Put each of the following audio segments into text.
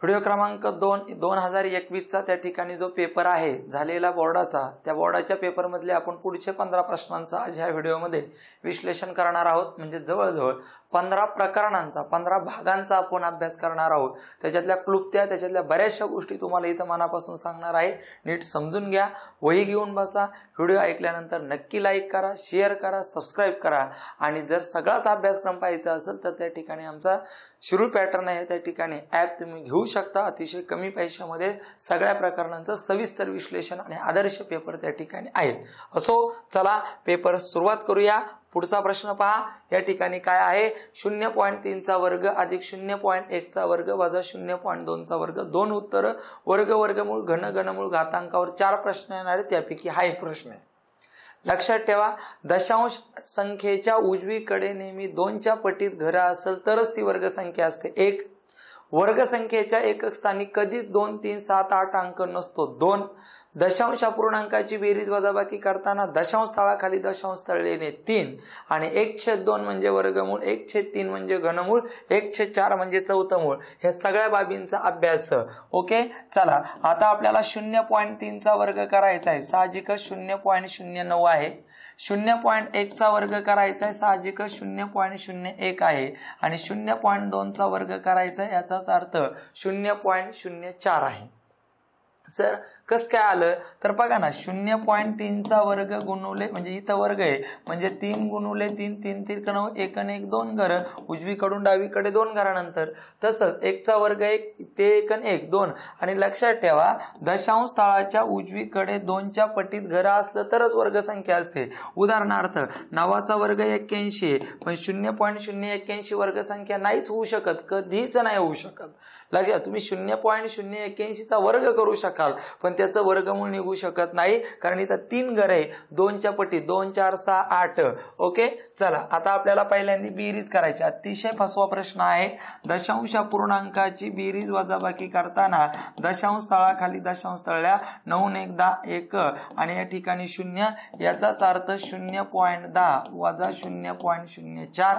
Video क्रमांक 2021चा त्या ठिकाणी जो पेपर आहे झालेला बोर्डाचा, त्या बोर्डाच्या पेपरमधले आपण पुढचे 15 प्रश्नांचा आज ह्या व्हिडिओमध्ये विश्लेषण करणार आहोत। म्हणजे जवळजवळ 15 प्रकरणांचा 15 भागांचा आपण अभ्यास करणार आहोत। त्याच्यातल्या क्लुप्त्या, त्याच्यातल्या बऱ्याचशा गोष्टी तुम्हाला इथं मनापासून सांगणार आहे। नीट समजून घ्या, वही घेऊन बसा। व्हिडिओ ऐकल्यानंतर नक्की लाईक करा, शेअर करा, सबस्क्राइब करा आणि जर सगळाच अभ्यासक्रम पाहायचा असेल तर त्या ठिकाणी आमचा शिरूर पॅटर्न आहे, त्या ठिकाणी ॲप तुम्ही घेऊ शकता। अतिशय कमी पैशामध्ये सगळ्या प्रकरणांचं सविस्तर विश्लेषण आणि आदर्श पेपर त्या ठिकाणी आहेत। असो, चला पेपर सुरुवात करूया। पुढचा प्रश्न पहा, या ठिकाणी काय आहे, 0.3 चा वर्ग अधिक 0.1 चा वर्ग वजा 0.2 चा वर्ग, दोन उत्तर, वर्ग, वर्गमूळ, घन, घनमूळ, घातांकावर 4 प्रश्न येणार आहेत, त्यापैकी हा एक प्रश्न आहे। लक्षात ठेवा, दशांश संख्येच्या उजवीकडे नेहमी 2च्या पटीत घर असेल तरच ती वर्ग संख्या असते। एक वर्ग संख्येच्या एकक स्थानी कधीच 2, 3, 7, 8 अंक नसतो। 2 दशांश अपूर्णांकाची बेरीज वजाबाकी करताना दशांश तळाखाली दशांश तळलेले 3 आणि 1/2 म्हणजे वर्गमूळ, 1/3 म्हणजे घनमूळ, 1/4 म्हणजे चौथमूळ, हे सगळ्या बाबींचा अभ्यास। ओके, चला आता आपल्याला 0.3 चा वर्ग करायचा आहे, साहजिकच 0.09 आहे। 0.1 चा वर्ग करायचा आहे, साहजिकच 0.01 आहे आणि 0.2 चा वर्ग करायचा आहे, याचाच अर्थ 0.04 आहे। सर कस काय आलं तर बघा ना, 0.3 चा वर्ग गुणुले, म्हणजे इथं वर्ग आहे म्हणजे 3 गुणुले 3, 3 त्रिक 9, 1 आणि 1 2 घर, उजवीकडून डावीकडे 2 घरानंतर, तसंच 1 चा वर्ग 1 ते 1 आणि 1 2। आणि लक्षात ठेवा, दशांश तळाच्या उजवीकडे 2च्या पटीत घर असलं तरच वर्ग संख्या असते। उदाहरणार्थ 9 चा वर्ग 81, पण 0.081 वर्ग संख्या नाहीच होऊ शकत, कधीच नाही होऊ शकत। लक्षात, तुम्ही 0.081 चा वर्ग करू शकाल पण त्याचं वर्गमूळ निघू शकत नाही, कारण इथं 3 घर आहे 2च्या पटीत, 2 4 6 8। ओके, चला आता आपल्याला पहिल्यांदा बेरीज करायची। अतिशय फसवा प्रश्न आहे, दशांश अपूर्णांकाची बेरीज वजाबाकी करताना दशांश तळाखाली दशांश तळल्या 9 1 10 1 आणि या ठिकाणी 0, याचाच अर्थ 0.10 वजा 0.04।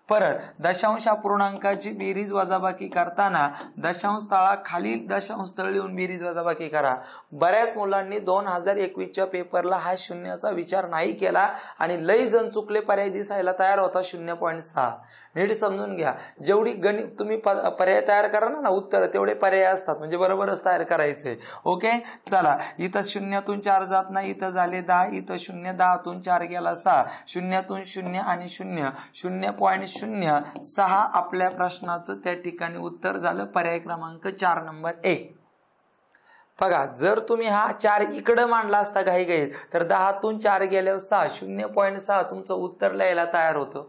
परत दशांश अपूर्णांकाची बेरीज वजाबाकी करताना दशांश तळाखाली दशांश तळ लिहून बेरीज वजाबाकी करा। बऱ्याच मुलांनी 2021च्या पेपरला हा शून्याचा विचार नाही केला आणि लई जण चुकले, पर्याय दिसायला तयार होता 0.6। नीट समजून घ्या, जेवढी गणित तुम्ही पर्याय तयार करा ना उत्तर, तेवढे पर्याय असतात, म्हणजे बरोबरच तयार करायचे। ओके, चला इथं 0तून 4 जात नाही, इथं झाले 10, इथं 0, 10तून 4 गेला 6, 0तून 0 आणि 0, 0.06 आपल्या प्रश्नाचं त्या ठिकाणी उत्तर झालं, पर्याय क्रमांक 4 नंबर 1। बघा, जर तुम्ही हा 4 इकडे मांडला असता घाईघाईत तर 10तून 4 गेल्यावर 6, 0.6 तुमचं उत्तर लिहायला तयार होतं।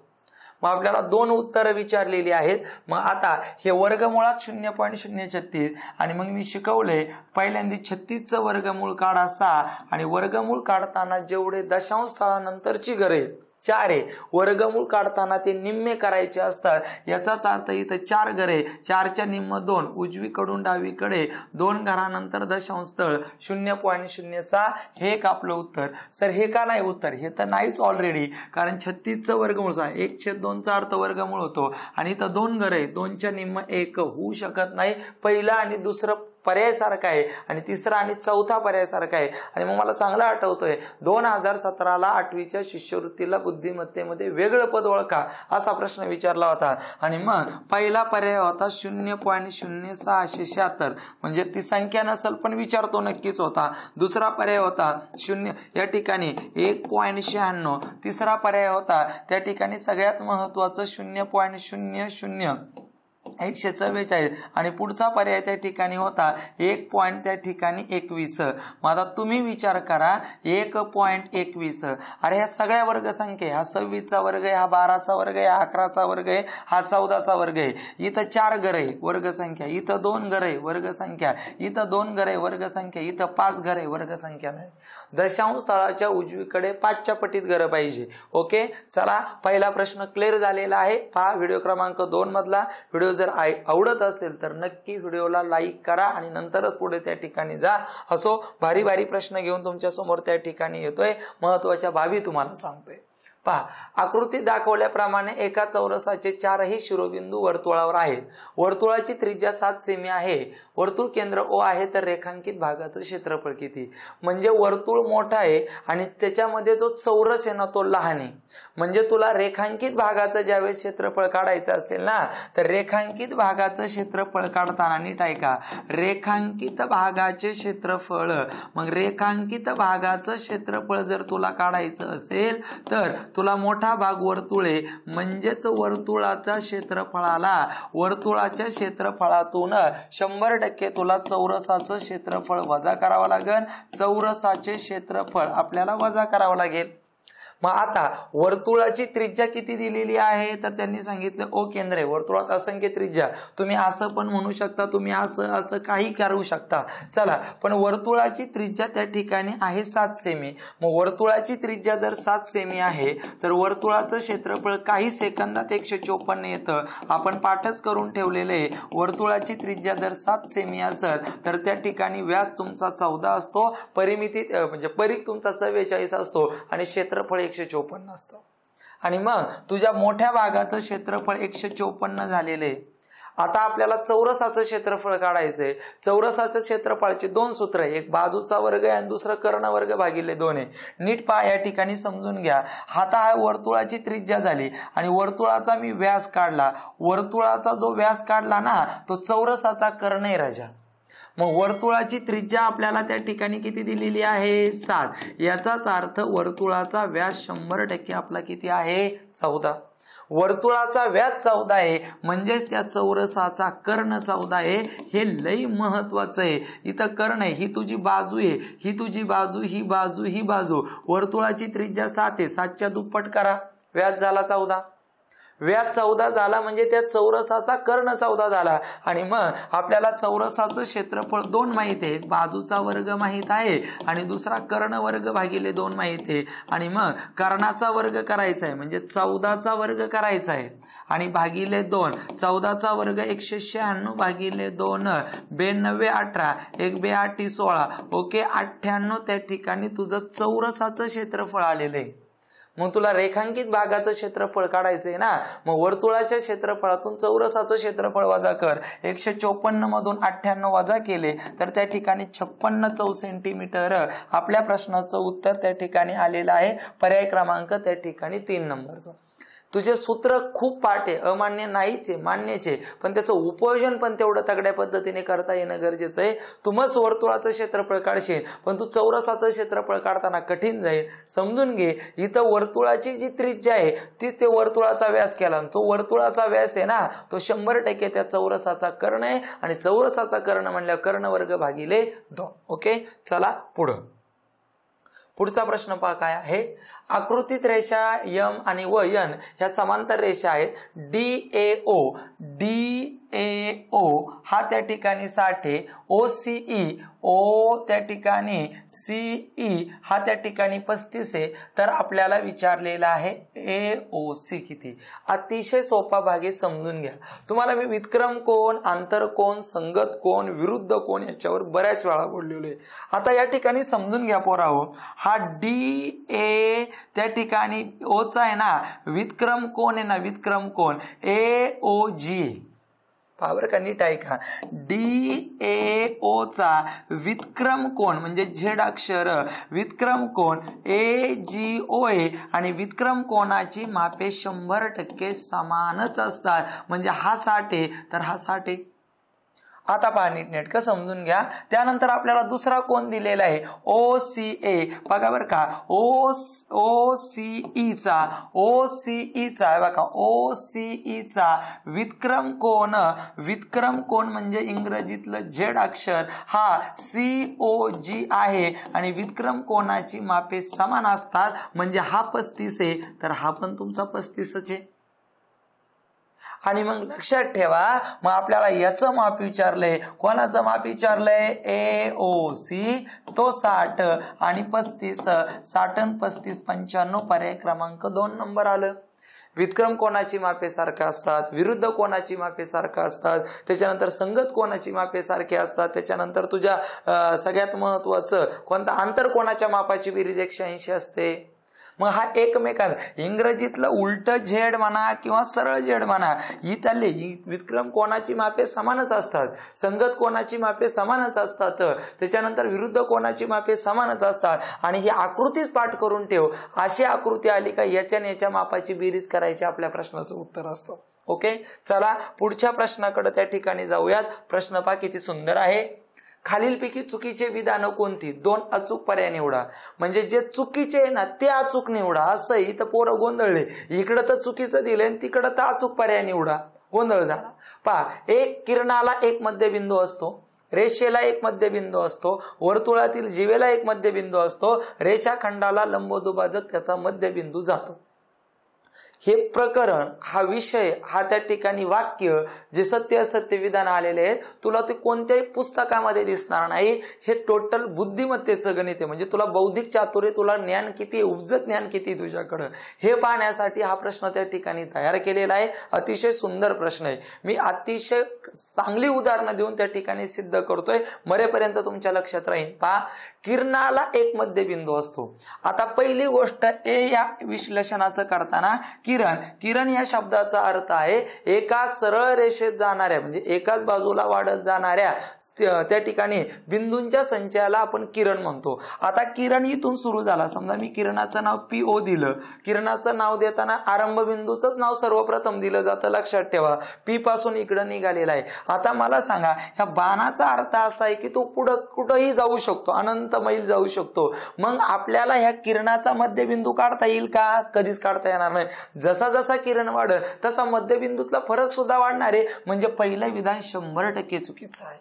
मग आपल्याला 2 उत्तरं विचारलेली आहेत। मग आता हे वर्गमुळात 0.036 आणि मग मी शिकवले पहिल्यांदा 36चं वर्गमूळ काढा 6 आणि वर्गमूळ काढताना जेवढे दशांश स्थळानंतरची घरे 4 आहे, वर्गमूळ काढताना ते निम्मे करायचे असतात। याचाच अर्थ इथं 4 घरे, 4च्या निम्म 2, उजवीकडून डावीकडे 2 घरानंतर दशांश तळ 0.06, हे एक आपलं उत्तर। सर हे का नाही उत्तर, हे तर नाहीच ऑलरेडी, कारण 36चं वर्गमूळ 1/2 चा अर्थ वर्गमूळ होतो आणि इथं 2 घरे, 2च्या निम्म 1 होऊ शकत नाही। पहिला आणि दुसरं पर्याय सारखा आहे आणि तिसरा आणि चौथा पर्याय सारखा आहे। आणि मग मला चांगलं आठवतोय 2017ला 8वीच्या शिष्यवृत्तीला बुद्धिमत्तेमध्ये वेगळं पद ओळखा असा प्रश्न विचारला होता आणि मग पहिला पर्याय होता 0.0676, म्हणजे ती संख्या नसेल पण विचारतो नक्कीच होता। दुसरा पर्याय होता 0 या ठिकाणी 1.96, तिसरा पर्याय होता त्या ठिकाणी सगळ्यात महत्वाचं 0.00 आणि पुढचा पर्याय त्या ठिकाणी होता 1 त्या ठिकाणी 21। मग आता तुम्ही विचार करा 1.21, अरे ह्या सगळ्या वर्गसंख्या, हा 26चा वर्ग आहे, हा 12चा वर्ग आहे, हा 11चा वर्ग आहे, हा 14चा वर्ग आहे, इथं 4 घर आहे वर्गसंख्या, इथं 2 घर आहे वर्गसंख्या, इथं 2 घर आहे वर्गसंख्या, इथं 5 घर आहे वर्गसंख्या नाही। दशांश तळाच्या उजवीकडे 5च्या पटीत घर पाहिजे। ओके, चला पहिला प्रश्न क्लिअर झालेला आहे। पहा व्हिडिओ क्रमांक 2 मधला व्हिडिओ जर आवडत असेल तर नक्की व्हिडिओला लाईक करा आणि नंतरच पुढे त्या ठिकाणी जा। असो, भारी भारी प्रश्न घेऊन तुमच्या समोर त्या ठिकाणी येतोय, महत्त्वाच्या बाबी तुम्हाला सांगतोय। पहा, आकृतीत दाखवल्याप्रमाणे एका चौरसाचे 4ही शिरोबिंदू वर्तुळावर आहेत. वर्तुळाची त्रिज्या 7 सेमी आहे. वर्तुळ केंद्र O आहे, तर रेखांकित भागाचं क्षेत्रफळ किती? म्हणजे वर्तुळ मोठा आहे आणि त्याच्यामध्ये जो चौरस आहे ना तो लहान आहे. म्हणजे तुला रेखांकित भागाचं ज्यावेळेस क्षेत्रफळ काढायचं असेल ना, तर रेखांकित भागाचं क्षेत्रफळ काढताना नीट ऐका, रेखांकित भागाचे क्षेत्रफळ, मग रेखांकित भागाचं क्षेत्रफळ जर तुला काढायचं असेल तर तुला मोठा भाग वर्तुळे म्हणजेच वर्तुळाच्या क्षेत्रफळातून 100% तुला चौरसाचं क्षेत्रफळ वजा करावं लागेल. चौरसाचे क्षेत्रफळ आपल्याला वजा करावं लागेल. मग आता वर्तुळाची त्रिज्या किती दिलेली आहे, तर त्यांनी सांगितलं O केंद्र आहे. वर्तुळात असंख्य त्रिज्या, तुम्ही असं पण म्हणू शकता, तुम्ही असं काही करू शकता. चला, पण वर्तुळाची त्रिज्या त्या ठिकाणी आहे 7 सेमी. मग वर्तुळाची त्रिज्या जर 7 सेमी आहे तर वर्तुळाचं क्षेत्रफळ काही सेकंदात 154 येतं. आपण पाठच करून ठेवलेलं आहे. वर्तुळाची त्रिज्या जर 7 सेमी असेल तर त्या ठिकाणी व्यास तुमचा 14 असतो, परिमिती म्हणजे परिघ तुमचा 44 असतो आणि क्षेत्रफळ 154 असतं. आणि मग तुझ्या मोठ्या भागाचं क्षेत्रफळ 154 झालेलं आहे. आता आपल्याला चौरसाचं क्षेत्रफळ काढायचंय. चौरसाच्या क्षेत्रफळाचे 2 सूत्र आहे, एक बाजूचा वर्ग आहे आणि दुसरं कर्ण वर्ग भागिले 2 आहे. नीट पहा, या ठिकाणी समजून घ्या. आता हा वर्तुळाची त्रिज्या झाली आणि वर्तुळाचा मी व्यास काढला. वर्तुळाचा जो व्यास काढला ना तो चौरसाचा कर्ण आहे राजा. मग वर्तुळाची त्रिज्या आपल्याला त्या ठिकाणी किती दिलेली आहे? 7. याचाच अर्थ वर्तुळाचा व्यास 100% आपला किती आहे? 14. वर्तुळाचा व्यास 14 आहे म्हणजे त्या चौरसाचा कर्ण 14 आहे. हे लई महत्वाचं आहे. इथं कर्ण आहे, ही तुझी बाजू आहे, ही तुझी बाजू, ही बाजू, ही बाजू. वर्तुळाची त्रिज्या 7 आहे, 7च्या दुप्पट करा, व्यास झाला 14. व्यास 14 झाला म्हणजे त्या चौरसाचा कर्ण 14 झाला. आणि मग आपल्याला चौरसाचं क्षेत्रफळ 2 माहित आहे, बाजूचा वर्ग माहित आहे आणि दुसरा कर्ण वर्ग भागिले 2 माहित आहे. आणि मग कर्णाचा वर्ग करायचा आहे म्हणजे 14चा वर्ग करायचा आहे आणि भागिले 2. 14चा वर्ग 196 भागिले 2, 92 18, 1 2 8 16. ओके, 98 त्या ठिकाणी तुझं चौरसाचं क्षेत्रफळ आलेलं आहे. मग तुला रेखांकित भागाचं क्षेत्रफळ काढायचंय ना, मग वर्तुळाच्या क्षेत्रफळातून चौरसाचं क्षेत्रफळ वजा कर. 154 मधून 98 वजा केले तर त्या ठिकाणी 56 चौ सेंटीमीटर आपल्या प्रश्नाचं उत्तर त्या ठिकाणी आलेलं आहे. पर्याय क्रमांक त्या ठिकाणी 3 नंबरचं. तुझे सूत्र खूप पाठ आहे, अमान्य नाहीच आहे, मान्यच आहे, पण त्याचं उपयोजन पण तेवढं तगड्या पद्धतीने करता येणं गरजेचं आहे. तू मग वर्तुळाचं क्षेत्रफळ काढशील पण तू चौरसाचं क्षेत्रफळ काढताना कठीण जाईल. समजून घे, इथं वर्तुळाची जी त्रिज्या आहे तीच ते वर्तुळाचा व्यास केला आणि तो वर्तुळाचा व्यास आहे ना तो 100% त्या चौरसाचा कर्ण आहे आणि चौरसाचा कर्ण म्हणल्यावर कर्ण वर्ग भागिले 2. ओके, चला पुढं. पुढचा प्रश्न पहा काय आहे. आकृतीत रेषा M आणि व N ह्या समांतर रेषा आहेत. DAO हा त्या ठिकाणी 60 आहे. O त्या ठिकाणी CE हा त्या ठिकाणी 35 आहे. तर आपल्याला विचारलेला आहे AOC किती. अतिशय सोपा भाग आहे, समजून घ्या. तुम्हाला मी व्युत्क्रम कोण, आंतर कोण, संगत कोण, विरुद्ध कोण याच्यावर बऱ्याच वेळा बोललेलो आहे. आता या ठिकाणी समजून घ्या पोराहो, हा DA त्या ठिकाणी ओचा आहे ना, व्युत्क्रम कोण आहे ना, व्युत्क्रम कोण AOG. पावर का नीट ऐका, DAO चा व्युत्क्रम कोण म्हणजे झेड अक्षर, व्युत्क्रम कोण AGO आहे आणि व्युत्क्रम कोणाची मापे 100% समानच असतात. म्हणजे हा 60 आहे तर हा 60 आहे. आता पहा नीटनेटकं समजून घ्या. त्यानंतर आपल्याला दुसरा कोण दिलेला आहे OCA. बघा बरं का, OCE चा बघा, OCE चा व्युत्क्रम कोण म्हणजे इंग्रजीतलं झेड अक्षर हा COG आहे आणि व्युत्क्रम कोणाची मापे समान असतात. म्हणजे हा 35 आहे तर हा पण तुमचा 35च आहे. आणि मग लक्षात ठेवा, मग आपल्याला याचं माप विचारलंय, कोणाचं माप विचारलंय AOC, तो 60 आणि 35, 60 आणि 35 95, पर्याय क्रमांक 2 नंबर आलं. व्युत्क्रम कोणाची मापे सारखं असतात, विरुद्ध कोणाची मापे सारखं असतात, त्याच्यानंतर संगत कोणाची मापे सारखे असतात, त्याच्यानंतर तुझ्या सगळ्यात महत्वाचं कोणता आंतर कोणाच्या मापाची बेरीज 180 असते. मग हा एकमेकांना इंग्रजीतलं उलट झेड म्हणा किंवा सरळ झेड म्हणा, इथले विक्रम कोणाची मापे समानच असतात, संगत कोणाची मापे समानच असतात, त्याच्यानंतर विरुद्ध कोणाची मापे समानच असतात. आणि ही आकृतीच पाठ करून ठेव. अशी आकृती आली का याच्या याच्या मापाची बेरीज करायची आपल्या प्रश्नाचं उत्तर असतं. ओके, चला पुढच्या प्रश्नाकडे त्या ठिकाणी जाऊयात. प्रश्न पहा किती सुंदर आहे. खालीलपैकी चुकीचे विधान कोणती? 2 अचूक पर्याय निवडा. म्हणजे जे चुकीचे आहे ना ते अचूक निवडा. असं इथं पोरं गोंधळले, इकडं तर चुकीचं दिलंय आणि तिकडं तर अचूक पर्याय निवडा. गोंधळ झाला. पहा, एक किरणाला एक मध्यबिंदू असतो, रेषेला एक मध्यबिंदू असतो, वर्तुळातील जीवेला एक मध्यबिंदू असतो, रेषाखंडाला लंबदुभाजक त्याचा मध्यबिंदू जातो. हे प्रकरण, हा विषय, हा त्या ठिकाणी वाक्य जे सत्य असत्य विधान आलेले आहेत, तुला ते कोणत्याही पुस्तकामध्ये दिसणार नाही. हे टोटल बुद्धिमत्तेचं गणित आहे. म्हणजे तुला बौद्धिक चातुर्य, तुला ज्ञान किती, उपजत ज्ञान किती तुझ्याकडं, हे पाहण्यासाठी हा प्रश्न त्या ठिकाणी तयार केलेला आहे. अतिशय सुंदर प्रश्न आहे. मी अतिशय चांगली उदाहरणं देऊन त्या ठिकाणी सिद्ध करतोय. मरेपर्यंत तुमच्या लक्षात राहील. पहा, किरणाला एक मध्यबिंदू असतो. आता पहिली गोष्ट, या विश्लेषणाचं करताना किरण या शब्दाचा अर्थ आहे एका सरळ रेषेत जाणाऱ्या, म्हणजे एकाच बाजूला वाढत जाणाऱ्या त्या ठिकाणी बिंदूंच्या संचयाला आपण किरण म्हणतो. आता किरण इथून सुरू झाला. समजा मी किरणाचं नाव PO दिलं. किरणाचं नाव देताना आरंभ बिंदूचंच नाव सर्वप्रथम दिलं जातं, लक्षात ठेवा. P पासून इकडं निघालेला आहे. आता मला सांगा, ह्या बाणाचा अर्थ असा आहे की तो पुढं कुठंही जाऊ शकतो, अनंत मैल जाऊ शकतो. मग आपल्याला ह्या किरणाचा मध्यबिंदू काढता येईल का? कधीच काढता येणार नाही. जसा जसा किरण वाढेल तसा मध्यबिंदूतला फरक सुद्धा वाढणार आहे. म्हणजे पहिलं विधान 100% चुकीचं आहे.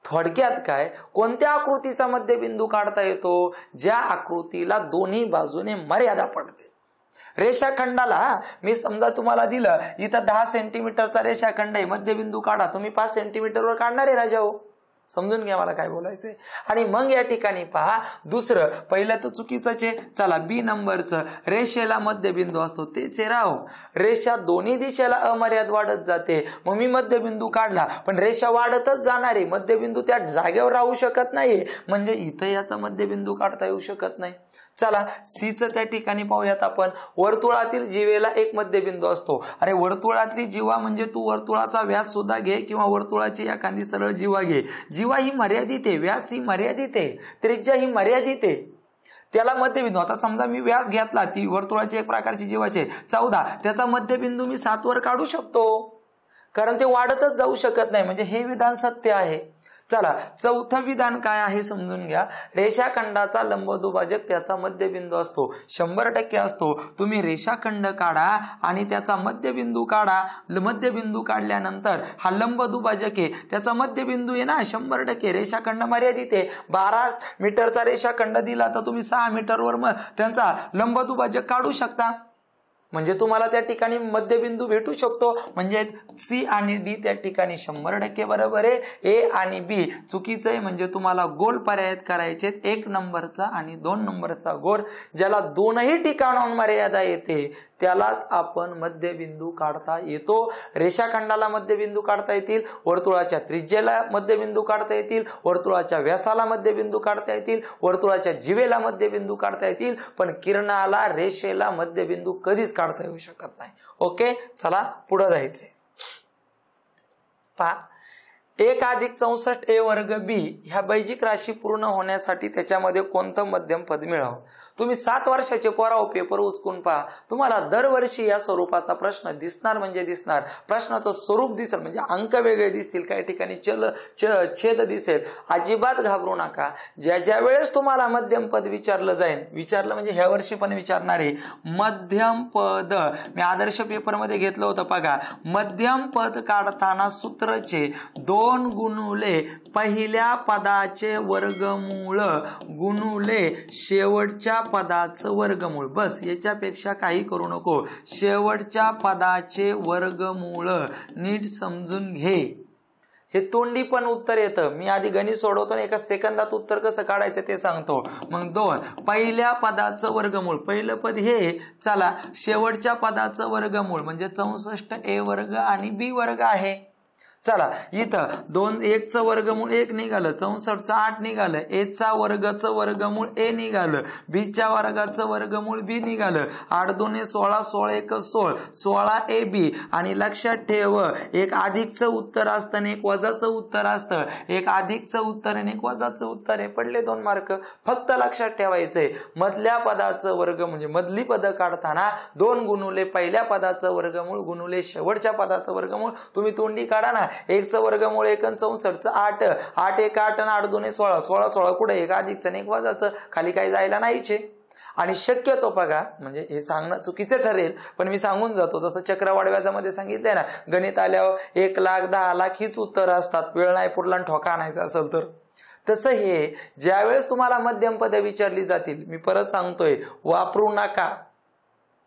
थोडक्यात काय, कोणत्या आकृतीचा मध्यबिंदू काढता येतो? ज्या आकृतीला दोन्ही बाजूने मर्यादा पडते. रेषाखंडाला मी समजा तुम्हाला दिलं, इथं 10 सेंटीमीटरचा रेषाखंड आहे, मध्यबिंदू काढा. तुम्ही 5 सेंटीमीटरवर काढणार आहे राजा हो. समजून घ्या मला काय बोलायचंय. आणि मग या ठिकाणी पहा, दुसरं, पहिलं तर चुकीचंच आहे. चला, B नंबरचं, रेषेला मध्यबिंदू असतो, तेच राव. रेषा दोन्ही दिशेला अमर्याद वाढत जाते. मग मी मध्यबिंदू काढला, पण रेषा वाढतच जाणार आहे, मध्यबिंदू त्या जागेवर राहू शकत नाही. म्हणजे इथं याचा मध्यबिंदू काढता येऊ शकत नाही. चला, Cचं त्या ठिकाणी पाहूयात आपण. वर्तुळातील जीवेला एक मध्यबिंदू असतो. अरे, वर्तुळातली जीवा म्हणजे तू वर्तुळाचा व्यास सुद्धा घे किंवा वर्तुळाची एखादी सरळ जीवा घे. जीवा ही मर्यादित आहे, व्यास ही मर्यादित आहे, त्रिज्या ही मर्यादित आहे, त्याला मध्यबिंदू. आता समजा मी व्यास घेतला, ती वर्तुळाची एक प्रकारची जीवाचे 14, त्याचा मध्यबिंदू मी 7 वर काढू शकतो, कारण ते वाढतच जाऊ शकत नाही. म्हणजे हे विधान सत्य आहे. चला, चौथं विधान काय आहे समजून घ्या. रेषाखंडाचा लंबदुभाजक त्याचा मध्यबिंदू असतो, 100% असतो. तुम्ही रेषाखंड काढा आणि त्याचा मध्यबिंदू काढा. मध्यबिंदू काढल्यानंतर हा लंबदुभाजक आहे, त्याचा मध्यबिंदू आहे ना 100%. रेषाखंड मर्यादित आहे. 12 मीटरचा रेषाखंड दिला तर तुम्ही 6 मीटरवर त्यांचा लंबदुभाजक काढू शकता. म्हणजे तुम्हाला त्या ठिकाणी मध्यबिंदू भेटू शकतो. म्हणजे C आणि D त्या ठिकाणी 100% बरोबर आहे. A आणि B चुकीचं आहे. म्हणजे तुम्हाला गोल पर्याय करायचे, 1 नंबरचा आणि 2 नंबरचा गोल. ज्याला दोनही ठिकाणाहून मर्यादा येते त्यालाच आपण मध्यबिंदू काढता येतो. रेषाखंडाला मध्यबिंदू काढता येतील, वर्तुळाच्या त्रिज्येला मध्यबिंदू काढता येतील, वर्तुळाच्या व्यासाला मध्यबिंदू काढता येतील, वर्तुळाच्या जीवेला मध्यबिंदू काढता येतील, पण किरणाला, रेषेला मध्यबिंदू कधीच काढता येऊ शकत नाही. ओके, चला पुढे जायचे. पहा, 1 + 64 A वर्ग B ह्या बैजिक राशी पूर्ण होण्यासाठी त्याच्यामध्ये कोणतं मध्यम पद मिळावं? तुम्ही 7 वर्षाचे पोराव पेपर उचकून पहा, तुम्हाला दरवर्षी या स्वरूपाचा प्रश्न दिसणार म्हणजे दिसणार. प्रश्नाचं स्वरूप दिसेल म्हणजे अंक वेगळे दिसतील, काही ठिकाणी छेद दिसेल. अजिबात घाबरू नका. ज्या वेळेस तुम्हाला मध्यम पद विचारलं जाईल, विचारलं म्हणजे ह्या वर्षी पण विचारणार आहे मध्यम पद. मी आदर्श पेपर मध्ये घेतलं होतं बघा. मध्यम पद काढताना सूत्रचे 2 गुणुले पहिल्या पदाचे वर्गमूळ गुणुले शेवटच्या पदाचं वर्गमूळ. बस, याच्यापेक्षा काही करू नको. शेवटच्या पदाचे वर्गमूळ नीट समजून घे. हे तोंडी पण उत्तर येतं. मी आधी गणित सोडवतो आणि 1 सेकंदात उत्तर कसं काढायचं ते सांगतो. मग 2 पहिल्या पदाचं वर्गमूळ, पहिलं पद हे. चला, शेवटच्या पदाचं वर्गमूळ म्हणजे 64 A वर्ग आणि B वर्ग आहे. चला इथं 2 1 चं वर्गमूळ 1 निघालं, 64चं 8 निघालं, ए चा वर्गाचं वर्गमूळ ए निघालं, बी च्या वर्गाचं वर्गमूळ बी निघालं, 8 2 16 16 1 16 16 ए बी. आणि लक्षात ठेव, एक अधिकचं उत्तर असतं आणि एक वजाचं उत्तर असतं, एक अधिकचं उत्तर आणि एक वजाचं उत्तर आहे. पडले 2 मार्क. फक्त लक्षात ठेवायचंय मधल्या पदाचं वर्ग म्हणजे मधली पद काढताना 2 गुणुले पहिल्या पदाचं वर्गमूळ गुणुले शेवटच्या पदाचं वर्गमूळ. तुम्ही तोंडी काढा ना, 1 चं वर्गमूळ 1 आणि 64चं 8, 8 1 8 आणि 8 2 16 16 16 कुठे एक अधिकचं आणि एक वजाचं, खाली काही जायला नाहीचे. आणि शक्यतो बघा, म्हणजे हे सांगणं चुकीचं ठरेल पण मी सांगून जातो, जसं चक्रवाढ व्याजामध्ये सांगितलंय ना, गणित आल्यावर 1 लाख 10 लाख हीच उत्तर असतात, वेळ नाही पुरला ठोका आणायचा असेल तर. तसं हे ज्यावेळेस तुम्हाला मध्यम पदे विचारली जातील, मी परत सांगतोय वापरू नका,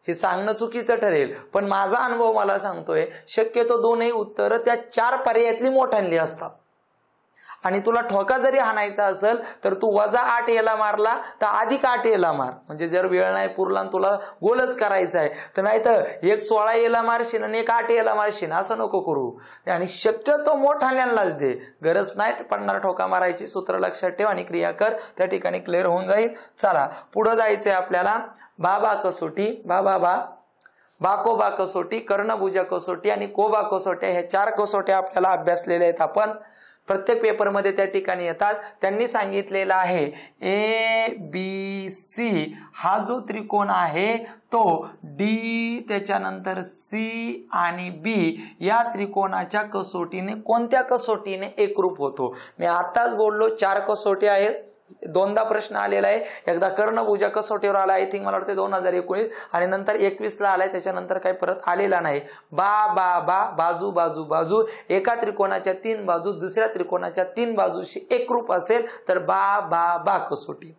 हे सांगणं चुकीचं ठरेल पण माझा अनुभव मला सांगतोय शक्यतो दोनही उत्तर त्या 4 पर्यायातली मोठांली असतात. आणि तुला ठोका जरी हाणायचा असेल तर तू -8 याला मारला तर +8 याला मार, म्हणजे जर वेळ नाही पुरला तुला गोलच करायचा आहे तर, नाही तर 1 16 याला मारशील आणि 1 8 याला मारशील, असं नको करू. आणि शक्यतो मोठाल्यांनाच दे, गरज नाही पडणार ठोका मारायची. सूत्र लक्षात ठेव आणि क्रिया कर, त्या ठिकाणी क्लिअर होऊन जाईल. चला पुढे जायचंय आपल्याला. बाबा कसोटी, बाकोबा कसोटी, कर्णभुजा कसोटी आणि कोबा कसोट्या, ह्या 4 कसोट्या आपल्याला अभ्यासलेल्या आहेत आपण. प्रत्येक पेपरमध्ये त्या ठिकाणी येतात. त्यांनी सांगितलेलं आहे ABC हा जो त्रिकोण आहे तो डी त्याच्यानंतर सी आणि बी या त्रिकोणाच्या कसोटीने कोणत्या कसोटीने एकरूप होतो. मी आताच बोललो 4 कसोटी आहेत, 2दा प्रश्न आलेला आहे. एकदा कर्णभुजा कसोटीवर आला, आय थिंक मला वाटते 2019 आणि नंतर 21 ला आलाय, त्याच्यानंतर काही परत आलेला नाही. बाजू बाजू बाजू एका त्रिकोणाच्या 3 बाजू दुसऱ्या त्रिकोणाच्या 3 बाजूशी एकरूप असेल तर बा कसोटी.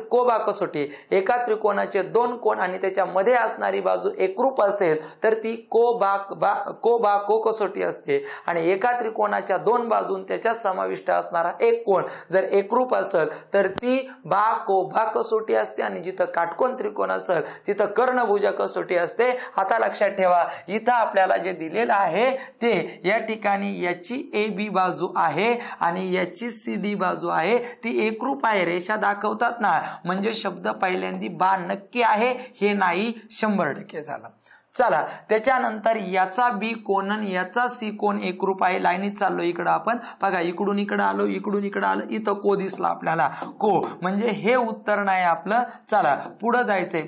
कोबा कसोटी, एका त्रिकोणाचे 2 कोण आणि त्याच्यामध्ये असणारी बाजू एकरूप असेल तर ती को कसोटी असते. आणि एका त्रिकोणाच्या 2 बाजून त्याच्यात समाविष्ट असणारा एक कोण जर एकरूप असेल तर ती बा कसोटी असते. आणि जिथं काटकोन त्रिकोण असेल तिथं कर्णभुजा कसोटी असते. आता लक्षात ठेवा, इथं आपल्याला जे दिलेलं आहे ते या ठिकाणी याची AB बाजू आहे आणि याची CD बाजू आहे, ती एकरूप आहे. रेषा दाखवतात ना, म्हणजे शब्द पहिल्यांदी बा नक्की आहे हे नाही, 100% झालं. चला त्याच्यानंतर याचा बी कोण आणि याचा सी कोण एकरूप आहे. लाईनीत चाललो इकडं आपण बघा, इकडून इकडं आलो, इकडून इकडं आलं, इथं को दिसला आपल्याला, को म्हणजे हे उत्तर नाही आपलं. चला पुढे जायचंय.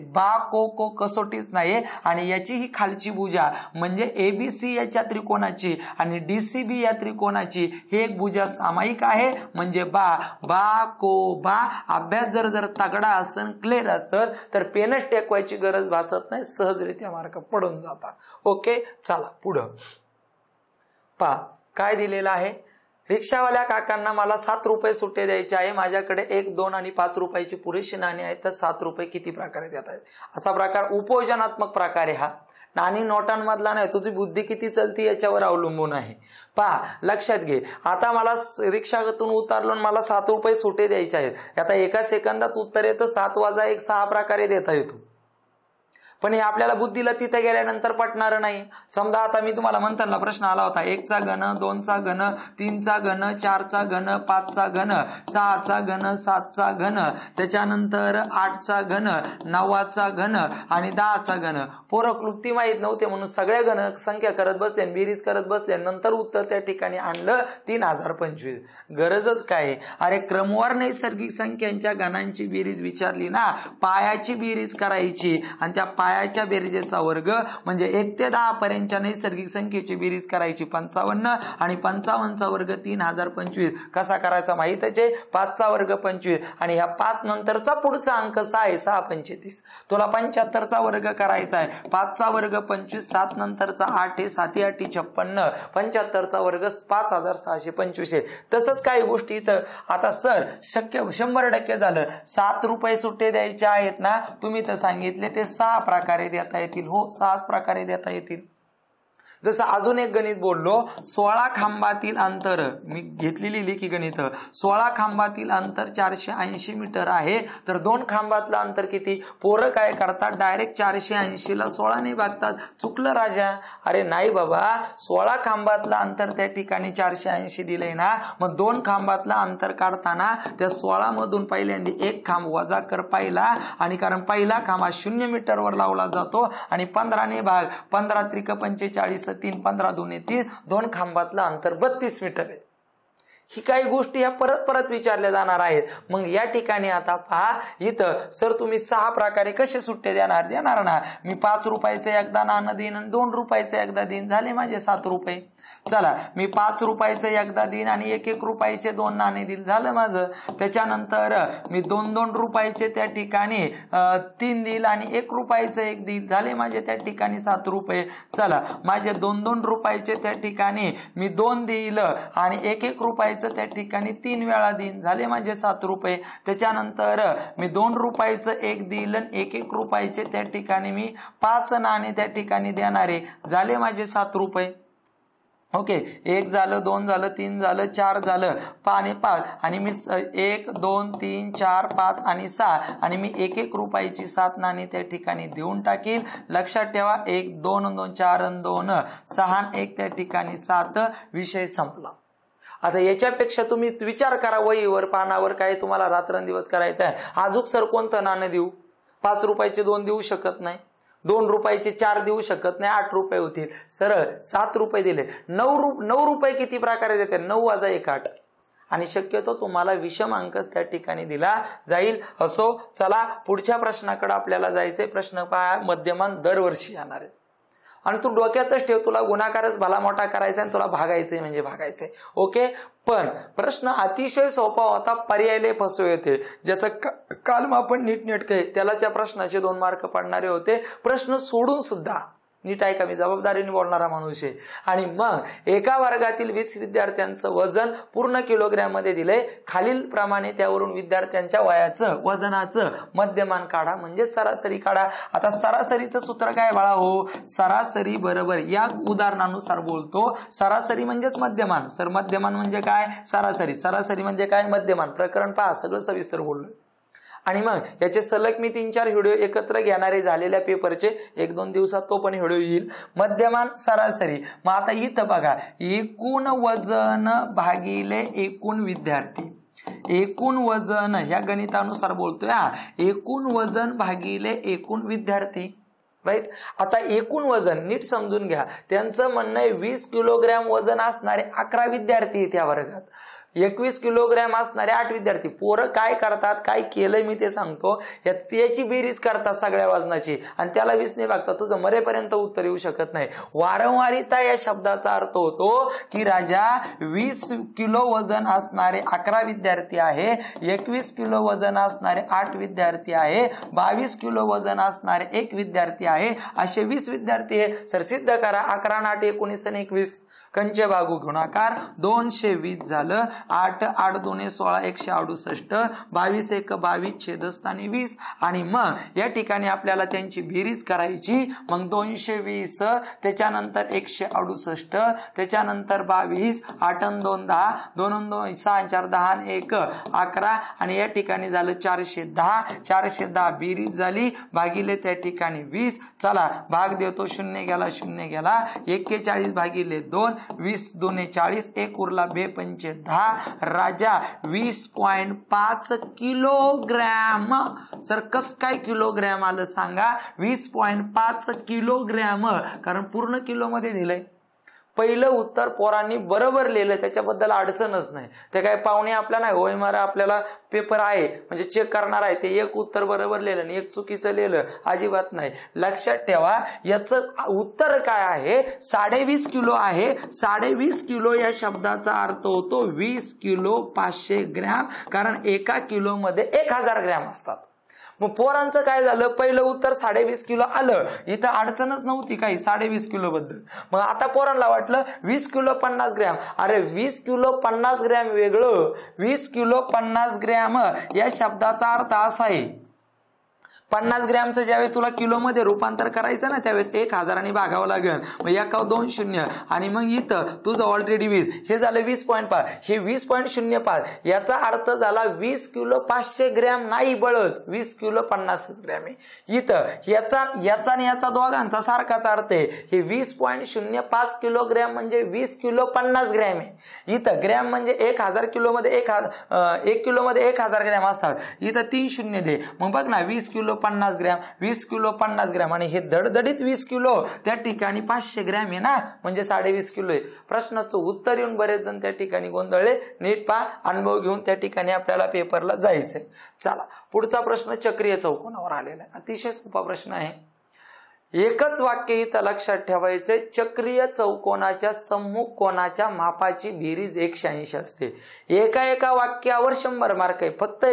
को कसोटीच नाही आणि याची ही खालची भुजा म्हणजे ABC याच्या त्रिकोणाची आणि DCB या त्रिकोणाची हे एक भुजा सामायिक आहे, म्हणजे बा. अभ्यास जर तगडा असेल, क्लिअर असेल तर पेनच टेकवायची गरज भासत नाही, सहजरित्या मार्क पडून जाता. ओके चला पुढं पहा काय दिलेलं आहे. रिक्षावाल्या काकांना मला 7 रुपये सुट्टे द्यायचे आहे, माझ्याकडे 1 2 आणि 5 रुपयाची पुरेशी नाणी आहेत, तर 7 रुपये किती प्रकारे देत आहेत. असा प्रकार उपयोजनात्मक प्रकार आहे हा, नाणी नोटांमधला नाही, तुझी बुद्धी किती चलती याच्यावर अवलंबून आहे. पहा लक्षात घे, आता मला रिक्षातून उतरलो मला 7 रुपये सुट्टे द्यायचे आहेत. आता एका सेकंदात उत्तर येतं 7 + 1 6 प्रकारे देता येतो, पण हे आपल्याला बुद्धीला तिथे गेल्यानंतर पटणार नाही. समजा आता मी तुम्हाला म्हणताना प्रश्न आला होता 1 चा घन, 2 चा घन, 3 चा घन, 4 चा घन, 5 चा घन, 6 चा घन, 7 चा घन, त्याच्यानंतर 8 चा घन, 9 चा घन आणि 10 चा घन. पोरं क्लुप्ती माहित नव्हते म्हणून सगळ्या घन संख्या करत बसले, बेरीज करत बसले, नंतर उत्तर त्या ठिकाणी आणलं 3025. गरजच काय, अरे क्रमवार नैसर्गिक संख्यांच्या घनांची बेरीज विचारली ना, पायाची बेरीज करायची आणि त्या पायाच्या बेरजेचा वर्ग म्हणजे 1 ते 10 पर्यंतच्या नैसर्गिक संख्येची बेरीज करायची 55 आणि 55 चा वर्ग 3025. कसा करायचा माहितच आहे, 5 चा वर्ग 25 आणि ह्या 5 नंतरचा पुढचा अंक 6 आहे, 6 35. तुला 75 चा वर्ग करायचा आहे, 5 चा वर्ग 25, 7 नंतरचा 8 आहे, 7 8 56, 75 चा वर्ग 5625 आहे. तसंच काही गोष्टी इथं आता सर शक्य 100% झालं. 7 रुपये सुट्टे द्यायचे आहेत ना, तुम्ही तर सांगितले ते 6 प्रकारे देता येतील. हो 6 प्रकारे देता येतील. जसं अजून एक गणित बोललो, 16 खांबातील अंतर, मी घेतलेली लिखी गणित, 16 खांबातील अंतर 480 मीटर आहे, तर 2 खांबातलं अंतर किती? पोरं काय करतात, डायरेक्ट 480 ला 16 ने भागतात. चुकलं राजा. अरे नाही बाबा, 16 खांबातलं अंतर त्या ठिकाणी 480 दिलंय ना, मग 2 खांबातलं अंतर काढताना त्या 16 मधून पहिल्यांदा एक खांब वजा कर पहिला, आणि कारण पहिला खांब 0 मीटरवर लावला जातो, आणि 15 ने भाग, 15 त्रिक 45, 3 15 2 30, 2 खांबातलं अंतर 32 मीटर आहे. ही काही गोष्टी या परत परत विचारल्या जाणार आहेत. मग या ठिकाणी आता पहा, इथं सर तुम्ही 6 प्रकारे कसे सुट्टे देणार ना. मी 5 रुपयाचं एकदा नाणं देईन आणि 2 रुपयाचं एकदा देईन, झाले माझे 7 रुपये. चला, मी 5 रुपयाचं एकदा देईन आणि 1 रुपयाचे 2 नाणे देईन, झालं माझं. त्याच्यानंतर मी 2 रुपयाचे त्या ठिकाणी 3 देईल आणि 1 रुपयाचं 1 देईल, झाले माझे त्या ठिकाणी 7 रुपये. चला, माझे 2 रुपयाचे त्या ठिकाणी मी 2 देईल आणि 1 रुपयाचं त्या ठिकाणी 3 वेळा देईन, झाले माझे 7 रुपये. त्याच्यानंतर मी 2 रुपयाचं 1 देईल आणि 1 रुपयाचे त्या ठिकाणी मी 5 नाणे त्या ठिकाणी देणारे, झाले माझे 7 रुपये. ओके, 1 झालं, 2 झालं, 3 झालं, 4 झालं, 5 आणि मी 1 2 3 4 5 आणि 6 आणि मी 1 रुपयाची 7 नाणी त्या ठिकाणी देऊन टाकील. लक्षात ठेवा, 1 2 2 4 2 6 1 त्या ठिकाणी 7, विषय संपला. आता याच्यापेक्षा तुम्ही विचार करा, वहीवर पानावर काय तुम्हाला रात्रंदिवस करायचं आहे. अजून सर कोणतं नाणं देऊ? 5 रुपयाचे 2 देऊ शकत नाही, 2 रुपयाचे 4 देऊ शकत नाही, 8 रुपये होतील. सरळ 7 रुपये दिले. 9 रुपये किती प्रकारे देते? 9 वजा 1 8, आणि शक्यतो तुम्हाला विषम अंकच त्या ठिकाणी दिला जाईल. असो, चला पुढच्या प्रश्नाकडे आपल्याला जायचंय. प्रश्न पहा, मध्यमान दरवर्षी येणार आहे आणि तू डोक्यातच ठेव, तुला गुणाकारच भला मोठा करायचा आणि तुला भागायचंय म्हणजे भागायचंय. ओके, पण प्रश्न अतिशय सोपा होता, पर्यायले फसवे होते, ज्याचं कालमापन नीटनेटकं आहे त्याला त्या प्रश्नाचे 2 मार्क पडणारे होते. प्रश्न सोडून सुद्धा नीट आहे का, मी जबाबदारीने बोलणारा माणूस आहे. आणि मग एका वर्गातील 20 विद्यार्थ्यांचं वजन पूर्ण किलोग्रॅम मध्ये दिलंय. खालील प्रमाणे त्यावरून विद्यार्थ्यांच्या वयाचं वजनाचं मध्यमान काढा, म्हणजे सरासरी काढा. आता सरासरीचं सूत्र काय बाळा हो? सरासरी बरोबर या उदाहरणानुसार बोलतो, सरासरी म्हणजेच मध्यमान. सर मध्यमान म्हणजे काय? सरासरी. सरासरी म्हणजे काय? मध्यमान. प्रकरण पहा, सगळं सविस्तर बोललोय. आणि मग याचे सलग मी 3-4 व्हिडिओ एकत्र घेणारे झालेल्या पेपरचे, 1-2 दिवसात तो पण व्हिडिओ येईल. मध्यमान, सरासरी. मग आता इथं बघा, एकूण वजन भागिले एकूण विद्यार्थी. एकूण वजन ह्या गणितानुसार बोलतोय हा, एकूण वजन भागिले एकूण विद्यार्थी. राईट. आता एकूण वजन नीट समजून घ्या. त्यांचं म्हणणं आहे 20 किलोग्रॅम वजन असणारे 11 विद्यार्थी त्या वर्गात, 21 किलोग्रॅम असणारे 8 विद्यार्थी. पोरं काय करतात, काय केलंय मी ते सांगतो. त्याची बेरीज करतात सगळ्या वजनाची आणि त्याला 20 ने भागतात. तुझं मरेपर्यंत उत्तर येऊ शकत नाही. वारंवारिता या शब्दाचा अर्थ होतो की राजा 20 किलो वजन असणारे 11 विद्यार्थी आहे, 21 किलो वजन असणारे 8 विद्यार्थी आहे, 22 किलो वजन असणारे 1 विद्यार्थी आहे, असे 20 विद्यार्थी आहे. सर सिद्ध करा. 11 8 19 आणि 21 कंचे भागू गुणाकार 220 झालं. 8 8 2 16 168, 22 1 22 छेदस्थानी 20. आणि मग या ठिकाणी आपल्याला त्यांची बेरीज करायची. मग 220, त्याच्यानंतर 168, त्याच्यानंतर 22, 8 2 10, 2 2 6 4 10 1 11 आणि या ठिकाणी झालं 410. 410 बेरीज झाली भागिले त्या ठिकाणी 20. चला भाग देतो, 0 गेला 0 गेला. 41 भागिले 2, 20 2 40, 1 उरला 2 5 10. राजा 20.5 किलोग्रॅम. सर कस काय किलोग्रॅम आलं सांगा? 20.5 किलोग्रॅम, कारण पूर्ण किलो मध्ये दिलंय. पहिलं उत्तर पोरांनी बरोबर लिहिलं, त्याच्याबद्दल अडचणच नाही. ते काय पाहुणे आपल्या नाही होय मारा, आपल्याला पेपर आहे म्हणजे चेक करणार आहे, ते एक उत्तर बरोबर लिहिलं आणि एक चुकीचं लिहिलं, अजिबात नाही. लक्षात ठेवा, याचं उत्तर काय आहे? 20.5 किलो आहे. 20.5 किलो या शब्दाचा अर्थ होतो 20 किलो 500 ग्रॅम, कारण 1 किलो मध्ये 1000 ग्रॅम असतात. मग पोरांचं काय झालं? पहिलं उत्तर 20.5 किलो आलं, इथं अडचणच नव्हती काही 20.5 किलो बद्दल. मग आता पोरांना वाटलं 20 किलो 50 ग्रॅम. अरे 20 किलो 50 ग्रॅम वेगळं, 20 किलो 50 ग्रॅम या शब्दाचा अर्थ असा आहे, 50 ग्रॅमचं ज्यावेळेस तुला किलोमध्ये रूपांतर करायचं ना त्यावेळेस 1000 ने भागावं लागेल, मग एका 2 शून्य आणि मग इथं तुझं ऑलरेडी 20, हे झालं 20.5, हे 20.05, याचा अर्थ झाला 20 किलो 500 ग्रॅम नाही बळच, 20 किलो 50 ग्रॅम आहे. इथं याचा आणि याचा दोघांचा सारखाच अर्थ आहे, हे 20.05 किलोग्रॅम म्हणजे 20 किलो 50 ग्रॅम आहे. इथं ग्रॅम म्हणजे 1000 किलोमध्ये 1 किलोमध्ये 1000 ग्रॅम असतात, इथं 3 शून्य दे, मग बघ ना 20 किलो 50 ग्रॅम, 20 किलो 50 ग्रॅम आणि हे दडदडीत 20 किलो, त्या ठिकाणी 500 ग्रॅम आहे ना, म्हणजे 20.5 किलो आहे. प्रश्नाचं उत्तर येऊन बरेच जण त्या ठिकाणी गोंधळले. नीट पहा, अनुभव घेऊन त्या ठिकाणी आपल्याला पेपरला जायचंय. चला पुढचा प्रश्न चक्रीय चौकोनावर आलेला आहे. अतिशय सोपा प्रश्न आहे. एकच वाक्य इथं लक्षात ठेवायचंय, चक्रीय चौकोनाच्या सम्मुख कोनाच्या मापाची बेरीज 180 असते. एका वाक्यावर 100 मार्क आहे. फक्त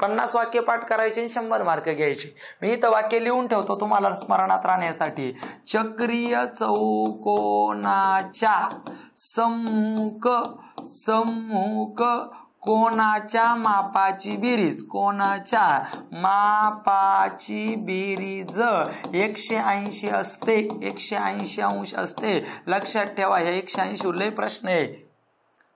50 वाक्य पाठ करायचे आणि 100 मार्क घ्यायचे. मी इथं वाक्य लिहून ठेवतो तुम्हाला स्मरणात राहण्यासाठी. चक्रीय चौकोनाच्या सम्मुख कोनाच्या मापाची बेरीज, कोनाच्या मापाची बेरीज 180 असते, 180 अंश असते. लक्षात ठेवा, हे 180 लय प्रश्न आहे.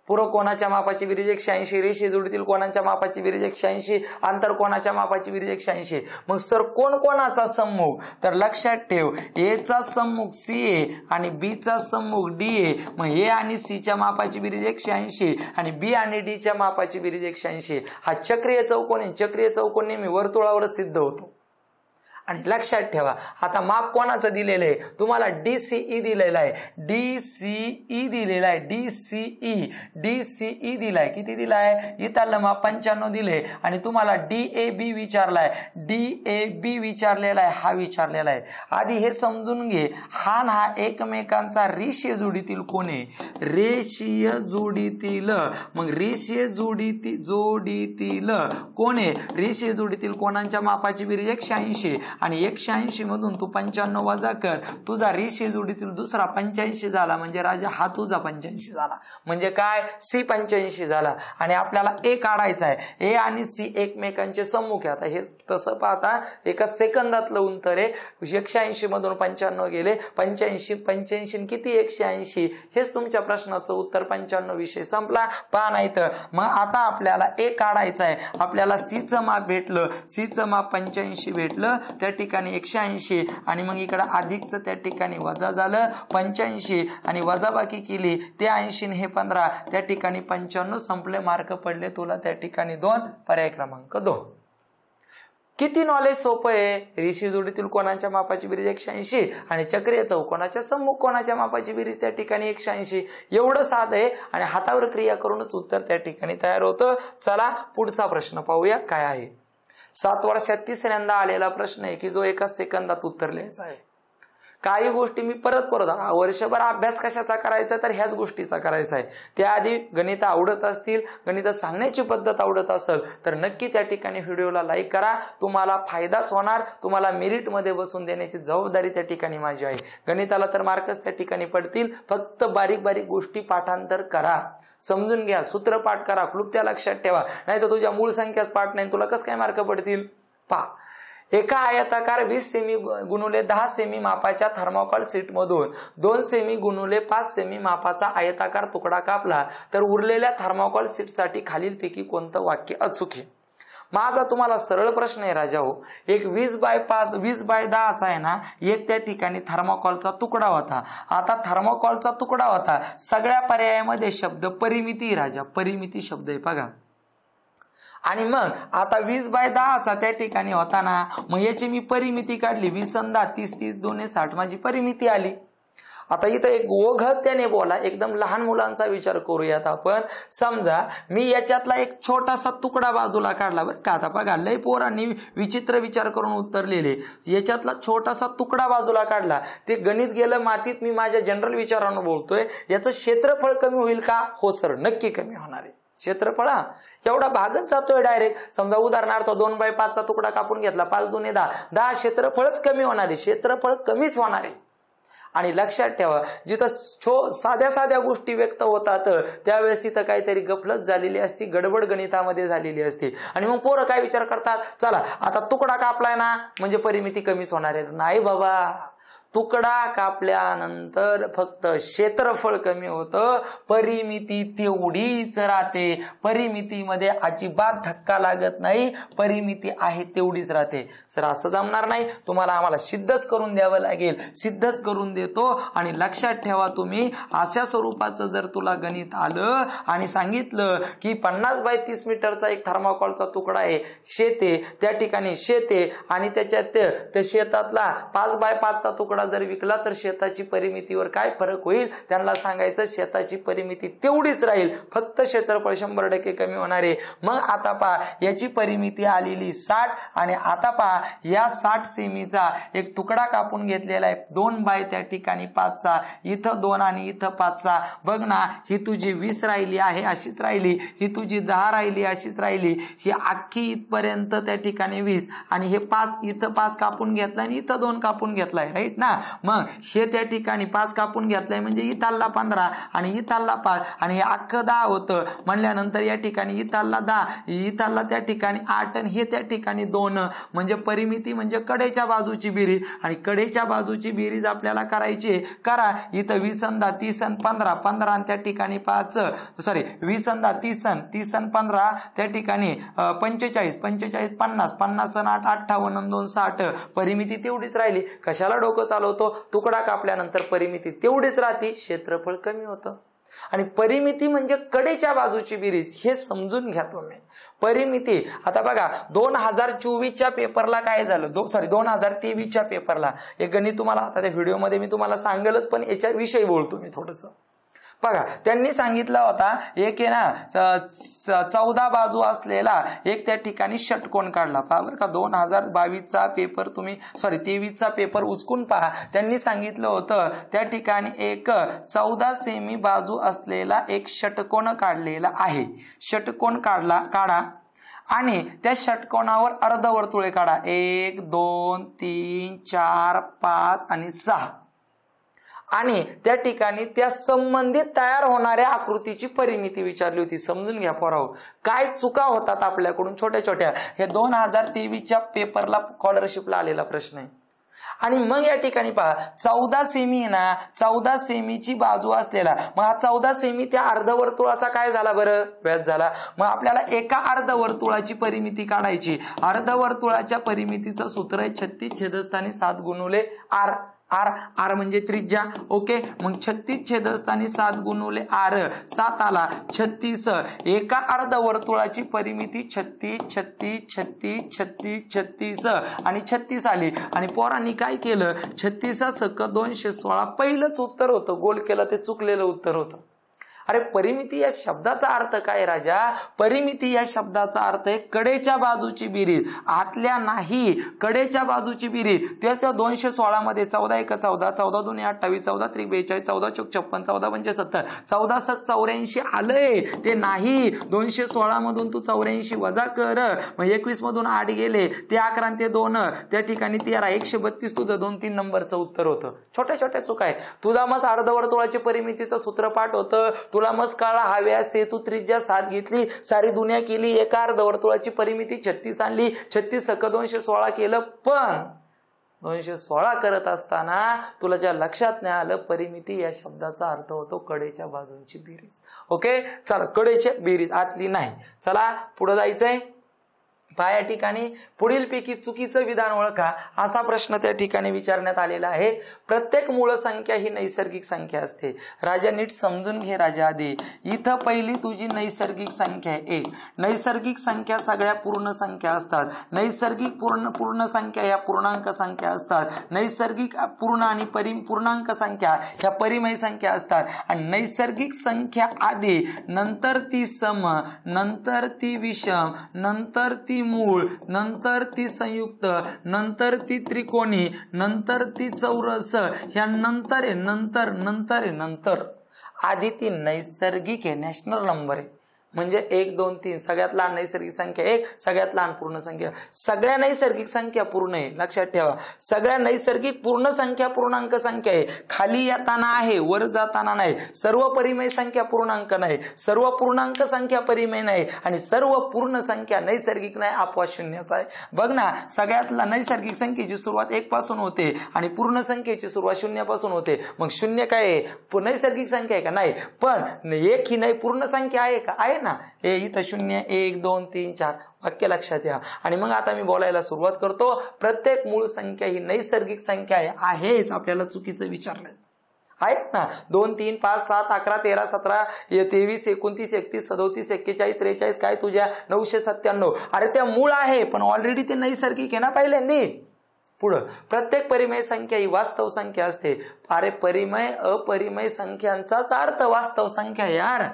पूर्व कोनाच्या मापाची बेरीज 180, रेषे जोडीतील कोणाच्या मापाची बेरीज 180, आंतर कोनाच्या मापाची बेरीज 180. मग सर कोणाचा सम्मुख, तर लक्षात ठेव, ए चा सम्मुख सी ए आणि बी चा सम्मुख डी ए. मग ए आणि सी च्या मापाची बेरीज 180 आणि बी आणि डी च्या मापाची बेरीज 180. हा चक्रीय चौकोन आहे. चक्रीय चौकोन नेहमी वर्तुळावर सिद्ध होतो. आणि लक्षात ठेवा, आता माप कोणाचं दिलेलं आहे तुम्हाला, DCE दिलेला आहे, DCE दिलेला आहे, DCE दिलाय. किती दिलाय, इथलं माप 95 दिले आणि तुम्हाला DAB विचारलाय, DAB विचारलेला आहे, हा विचारलेला आहे. आधी हे समजून घे, हा एकमेकांचा रेषीय जोडीतील कोण आहे, रेषीय जोडीतील. मग रेषीय जोडीतील कोण आहे, रेषीय जोडीतील कोणाच्या मापाची बेरीज 180 आणि 180 मधून तू 95 वजा कर, तुझा रेषीय जोडीतील दुसरा 85 झाला, म्हणजे राजा हा तुझा 85 झाला. म्हणजे काय, सी 85 झाला. आणि आपल्याला ए काढायचा आहे. ए आणि सी एकमेकांचे सम्मुख आहे. आता हे तसं पाहता एका सेकंदातलं उत्तर आहे. 180 मधून 95 गेले, 85 किती 180, हेच तुमच्या प्रश्नाचं उत्तर. 95 विषय संपला. पहा नाही तर मग आता आपल्याला ए काढायचं आहे. आपल्याला सी चं माप भेटलं, सी चं माप 85 भेटलं, त्या ठिकाणी 180 आणि मग इकडे अधिकचं त्या ठिकाणी वजा झालं 85 आणि वजाबाकी केली ते 80 हे 15, त्या ठिकाणी 95 संपले. मार्क पडले तुला त्या ठिकाणी 2, पर्याय क्रमांक 2. किती नॉलेज सोपं आहे. रेषीय जोडीतील कोणाच्या मापाची बेरीज 180 आणि चक्रीय चौकोनाच्या सम्मुख कोणाच्या मापाची बेरीज त्या ठिकाणी 180. एवढं साधं आहे आणि हातावर क्रिया करूनच उत्तर त्या ठिकाणी तयार होतं. चला पुढचा प्रश्न पाहूया काय आहे. 7 वर्षात तिसऱ्यांदा आलेला प्रश्न आहे की जो एका सेकंदात उत्तर लिहायचा आहे. काही गोष्टी मी परत वर्षभर अभ्यास कशाचा करायचा, तर ह्याच गोष्टीचा करायचा आहे. त्याआधी गणित आवडत असतील, गणित सांगण्याची पद्धत आवडत असेल तर नक्की त्या ठिकाणी व्हिडिओला लाईक करा. तुम्हाला फायदाच होणार. तुम्हाला मेरिटमध्ये बसून देण्याची जबाबदारी त्या ठिकाणी माझी आहे. गणिताला तर मार्कच त्या ठिकाणी पडतील. फक्त बारीक बारीक गोष्टी पाठांतर करा, समजून घ्या, सूत्र पाठ करा, क्लुप्त्या लक्षात ठेवा. नाही तर तुझ्या मूळ संख्याच पाठ नाही, तुला कसं काय मार्क पडतील. पहा, एका आयताकार 20 सेमी गुणुले 10 सेमी मापाच्या थर्मोकॉल शीट मधून 2 सेमी गुणुले 5 सेमी मापाचा आयताकार तुकडा कापला तर उरलेल्या थर्मोकॉल शीटसाठी खालीलपैकी कोणतं वाक्य अचूक आहे. माझा तुम्हाला सरळ प्रश्न आहे राजा हो. एक 20x10 आहे ना, एक त्या ठिकाणी थर्मोकॉलचा तुकडा होता. आता थर्मोकॉलचा तुकडा होता, सगळ्या पर्यायामध्ये शब्द परिमिती राजा, परिमिती शब्द आहे बघा. आणि मग आता 20x10 त्या ठिकाणी होता ना, मग याची मी परिमिती काढली. 20 आणि 10 30 30 2 60 माझी परिमिती आली. आता इथं एक ओघत्याने बोला, एकदम लहान मुलांचा विचार करूयात आपण. समजा मी याच्यातला एक छोटासा तुकडा बाजूला काढला बरं का. आता बघा लय पोरांनी विचित्र विचार करून उत्तर लिहिले. याच्यातला छोटासा तुकडा बाजूला काढला, ते गणित गेलं मातीत. मी माझ्या जनरल विचारानं बोलतोय. याचं क्षेत्रफळ कमी होईल का? हो सर, नक्की कमी होणार आहे. क्षेत्रफळ एवढा भागच जातोय डायरेक्ट. समजा उदाहरणार्थ 2x5 चा तुकडा कापून घेतला, 5 2 10, क्षेत्रफळच कमी होणार आहे. क्षेत्रफळ कमीच होणार आहे. आणि लक्षात ठेवा, जिथं साध्या साध्या गोष्टी व्यक्त होतात त्यावेळेस तिथं काहीतरी गफलत झालेली असती, गडबड गणितामध्ये झालेली असते. आणि मग पोरं काय विचार करतात, चला आता तुकडा कापलाय ना म्हणजे परिमिती कमीच होणार आहे. नाही बाबा, तुकडा कापल्यानंतर फक्त क्षेत्रफळ कमी होतं, परिमिती तेवढीच राहते. परिमितीमध्ये अजिबात धक्का लागत नाही, परिमिती आहे तेवढीच राहते. सर असं जमणार नाही, तुम्हाला आम्हाला सिद्धच करून द्यावं लागेल. सिद्धच करून देतो. आणि लक्षात ठेवा, तुम्ही अशा स्वरूपाचं जर तुला गणित आलं आणि सांगितलं की 50 बाय 30 मीटरचा एक थर्माकोलचा तुकडा आहे, शेते त्या ठिकाणी शेते, आणि त्याच्यात त्या शेतातला 5 बाय 5चा तुकडा जर विकला तर शेताची परिमितीवर काय फरक होईल, त्यांना सांगायचं शेताची परिमिती तेवढीच राहील, फक्त क्षेत्रफळ 100% कमी होणार आहे. मग आता पहा, याची परिमिती आलेली 60, आणि आता पहा या 60 सेमीचा एक तुकडा कापून घेतलेला आहे 2 बाय त्या ठिकाणी 5चा, इथं 2 आणि इथं 5चा. बघ ना, ही तुझी 20 राहिली आहे अशीच राहिली, ही तुझी 10 राहिली अशीच राहिली, ही अख्खी इथपर्यंत त्या ठिकाणी 20, आणि हे 5 इथं 5 कापून घेतलाय आणि इथं 2 कापून घेतलाय, राईट ना. मग हे त्या ठिकाणी 5 कापून घेतलाय म्हणजे इथाला 15 आणि इथाला 5, आणि हे अख्खं 10 होतं म्हणल्यानंतर या ठिकाणी इथाला 10, इथाला त्या ठिकाणी 8, आणि हे त्या ठिकाणी 2. म्हणजे परिमिती म्हणजे कडेच्या बाजूची बेरीज, आणि कडेच्या बाजूची बेरीज आपल्याला करायची. करा, इथं 20 आणि 10 30 आणि 15, 15 आणि त्या ठिकाणी 5, सॉरी 20 आणि 10 30 आणि 30 आणि 15 त्या ठिकाणी 45, 45 50, 50 आणि 8 58 आणि 2 60. परिमिती तेवढीच राहिली. कशाला डोकं चालवतो, तुकडा कापल्यानंतर परिमिती तेवढीच राहते, क्षेत्रफळ कमी होतं. आणि परिमिती म्हणजे कडेच्या बाजूची बेरीज, हे समजून घ्या तुम्ही. परिमिती आता बघा 2024च्या पेपरला काय झालं, 2023च्या पेपरला एक गणित तुम्हाला आता त्या व्हिडिओमध्ये मी तुम्हाला सांगेलच, पण याच्या विषयी बोलतो मी थोडंसं. बघा, त्यांनी सांगितला होता एक आहे ना 14 बाजू असलेला एक त्या ठिकाणी षटकोन काढला. पहा बरं का, 2022चा पेपर तुम्ही 23चा पेपर उचकून पहा. त्यांनी सांगितलं होतं त्या ठिकाणी एक 14 सेमी बाजू असलेला एक षटकोन काढलेला आहे. षटकोन काढा आणि त्या षटकोनावर अर्धवर्तुळे काढा. 1 2 3 4 5 आणि 6, आणि त्या ठिकाणी त्या संबंधित तयार होणाऱ्या आकृतीची परिमिती विचारली होती. समजून घ्या पोरांनो, काय चुका होतात आपल्याकडून छोट्या छोट्या. हे 2023च्या पेपरला स्कॉलरशिपला आलेला प्रश्न आहे. आणि मग या ठिकाणी पहा 14 सेमी ना, 14 सेमीची बाजू असलेला, मग हा 14 सेमी त्या अर्धवर्तुळाचा काय झाला बरं, व्यास झाला. मग आपल्याला एका अर्धवर्तुळाची परिमिती काढायची. अर्धवर्तुळाच्या परिमितीचं सूत्र आहे 36 छेदस्थानी 7 गुणुले r. r म्हणजे त्रिज्या. ओके, मग 36 छेदस्थानी 7 गुणुले r, 7 आला 36. एका अर्धवर्तुळाची परिमिती 36 36 36 36 36 आणि 36 आली. आणि पोरांनी काय केलं, 36 सक 216 पहिलंच उत्तर होतं, गोल केलं ते चुकलेलं उत्तर होतं. अरे परिमिती या शब्दाचा अर्थ काय राजा, परिमिती या शब्दाचा अर्थ आहे कडेच्या बाजूची बेरीज, आतल्या नाही, कडेच्या बाजूची बेरीज. त्याच्या 216 मध्ये 14 1 14, 14 2 28, 14 3 42, 14 4 56, 14 5 70, 14 7 84 आलंय. ते नाही, 216 मधून तू 84 वजा कर, मग 21 मधून 8 गेले, ते 11 आणि ते 2 त्या ठिकाणी 13, 132 तुझं 2-3 नंबरचं उत्तर होतं. छोट्या छोट्या चुका आहे. तुझा मस्त अर्धवर्तुळाची परिमितीचं सूत्रपाठ होतं, तुला मस्त काळा हा व्यास आहे, तू त्रिज्या 7 घेतली, सारी दुनिया केली, एका अर्धवर्तुळाची परिमिती 36 आणली, 36 सक 216 केलं. पण 216 करत असताना तुला ज्या लक्षात नाही आलं, परिमिती या शब्दाचा अर्थ होतो कडेच्या बाजूंची बेरीज. ओके, चला कडेच्या बेरीज, आतली नाही. चला पुढे जायचंय. पहा या ठिकाणी पुढीलपैकी चुकीचं विधान ओळखा, असा प्रश्न त्या ठिकाणी विचारण्यात आलेला आहे. प्रत्येक मूळ संख्या ही नैसर्गिक संख्या असते. राजा नीट समजून घे राजा. आधी इथं पहिली तुझी नैसर्गिक संख्या आहे 1. नैसर्गिक संख्या सगळ्या पूर्ण संख्या असतात. नैसर्गिक पूर्ण संख्या या पूर्णांक संख्या असतात. नैसर्गिक पूर्ण आणि पूर्णांक संख्या ह्या परिमेय संख्या असतात. आणि नैसर्गिक संख्या आधी, नंतर ती सम, नंतर ती विषम, नंतर ती मूळ, नंतर ती संयुक्त, नंतर ती त्रिकोणी, नंतर ती चौरस, ह्या नंतर आहे नंतर नंतर आहे नंतर. आधी ती नैसर्गिक आहे, नॅशनल नंबर आहे. म्हणजे 1 2 3 सगळ्यात लहान नैसर्गिक संख्या 1, सगळ्यात लहान पूर्ण संख्या. सगळ्या नैसर्गिक संख्या पूर्ण आहे, लक्षात ठेवा. सगळ्या नैसर्गिक पूर्ण संख्या पूर्णांक संख्या आहे. खाली येताना आहे, वर जाताना नाही. सर्व परिमेय संख्या पूर्णांक नाही, सर्व पूर्णांक संख्या परिमेय नाही आणि सर्व पूर्ण संख्या नैसर्गिक नाही, अपवाद शून्याचा आहे. बघ ना, सगळ्यात नैसर्गिक संख्येची सुरुवात 1 पासून होते आणि पूर्ण संख्येची सुरुवात 0 पासून होते. मग 0 काय आहे? नैसर्गिक संख्या आहे का? नाही. पण 1 ही नाही पूर्ण संख्या आहे का? आहे ना. इथं 0 1 2 3 4 वाक्य लक्षात या. आणि मग आता मी बोलायला सुरुवात करतो. प्रत्येक मूळ संख्या ही नैसर्गिक संख्या आहेच. आपल्याला चुकीचं विचारलंय आहेच ना. 2 3 5 7 11 13 17 23 29 31 37 41 43 काय तुझ्या 997. अरे त्या मूळ आहे, पण ऑलरेडी ते नैसर्गिक आहे ना पहिल्यांदी. पुढं प्रत्येक परिमेय संख्या ही वास्तव संख्या असते. अरे परिमेय अपरिमेय संख्यांचाच अर्थ वास्तव संख्या यार.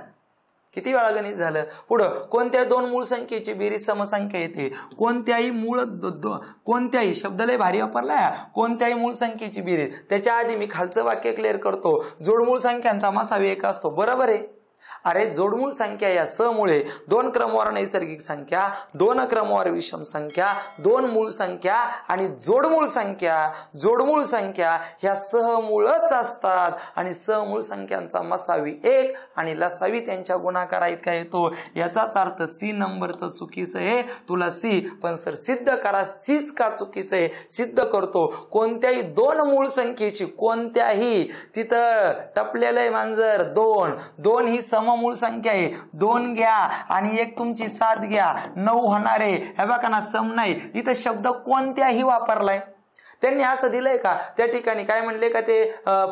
किती वेळा गणित झालं. पुढं कोणत्या दोन मूळ संख्येची बेरीज समसंख्या येते. कोणत्याही शब्द लय भारी वापरलाय. कोणत्याही मूळ संख्येची बेरीज. त्याच्या आधी मी खालचं वाक्य क्लिअर करतो. जोडमूळ संख्यांचा मसावी 1 असतो. बरोबर आहे. अरे जोडमूळ संख्या या समुळे 2 क्रमवार नैसर्गिक संख्या, 2 क्रमवार विषम संख्या, 2 मूळ संख्या आणि जोडमूळ संख्या ह्या सहमूळच असतात. आणि सहमूळ संख्यांचा मसावी 1 आणि लसावी त्यांच्या गुणाकारा इतका येतो. याचाच अर्थ सी नंबरचं चुकीचं आहे. तुला सी, पण सर सिद्ध करा सीच का चुकीचं आहे. सिद्ध करतो. कोणत्याही 2 मूळ संख्येची, कोणत्याही, तिथं टपलेलं आहे मांजर 2 ही मूळ संख्या आहे. 2 घ्या आणि 1 तुमची 7 घ्या, 9 होणार आहे. हे बघा ना, सम नाही. इथं शब्द कोणत्याही वापरलाय. त्यांनी असं दिलंय का? त्या ठिकाणी काय म्हणले का ते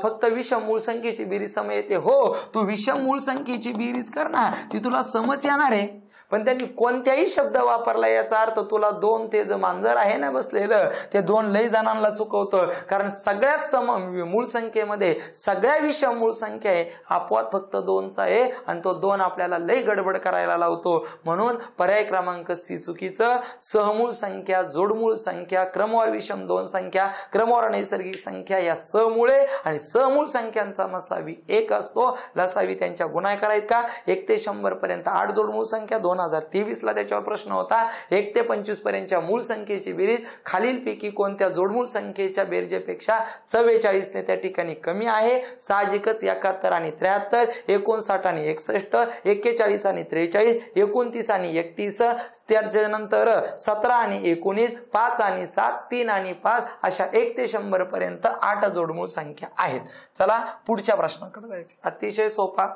फक्त विषम मूळ संख्येची बेरीज सम येते. हो, तू विषम मूळ संख्येची बेरीज कर ना, ती तुला समज येणार आहे. पण त्यांनी कोणत्याही शब्द वापरला. याचा अर्थ तुला 2 ते जे मांजर आहे ना बसलेलं, ते 2 लय जणांना चुकवतं. कारण सगळ्यात सम मूळ संख्येमध्ये सगळ्या विषम मूळ संख्या आहे, अपवाद फक्त 2चा आहे आणि तो 2 आपल्याला लय गडबड करायला लावतो. म्हणून पर्याय क्रमांक सी चुकीचं. सहमूळ संख्या, जोडमूळ संख्या, क्रमवार विषम 2 संख्या, क्रमवार नैसर्गिक संख्या या समूळे आणि समूळ संख्यांचा मसावी 1 असतो. लसावी त्यांच्या गुणाकार आहेत का? 1 ते 100 पर्यंत 8 जोडमूळ संख्या. 2023 ला त्याच्यावर प्रश्न होता. 1 ते 25 पर्यंतच्या मूळ संख्येची बेरीज खालीलपैकी कोणत्या जोडमूळ संख्येच्या बेरजेपेक्षा 44 ने त्या ठिकाणी कमी आहे? साहजिकच 71 आणि 73, 59 आणि 61, 41 आणि 43, 29 आणि 31, त्याच्यानंतर 17 आणि 19, 5 आणि 7, 3 आणि 5 अशा 1 ते 100 पर्यंत 8 जोडमूळ संख्या आहेत. चला पुढच्या प्रश्नाकडे जायचे. अतिशय सोपा.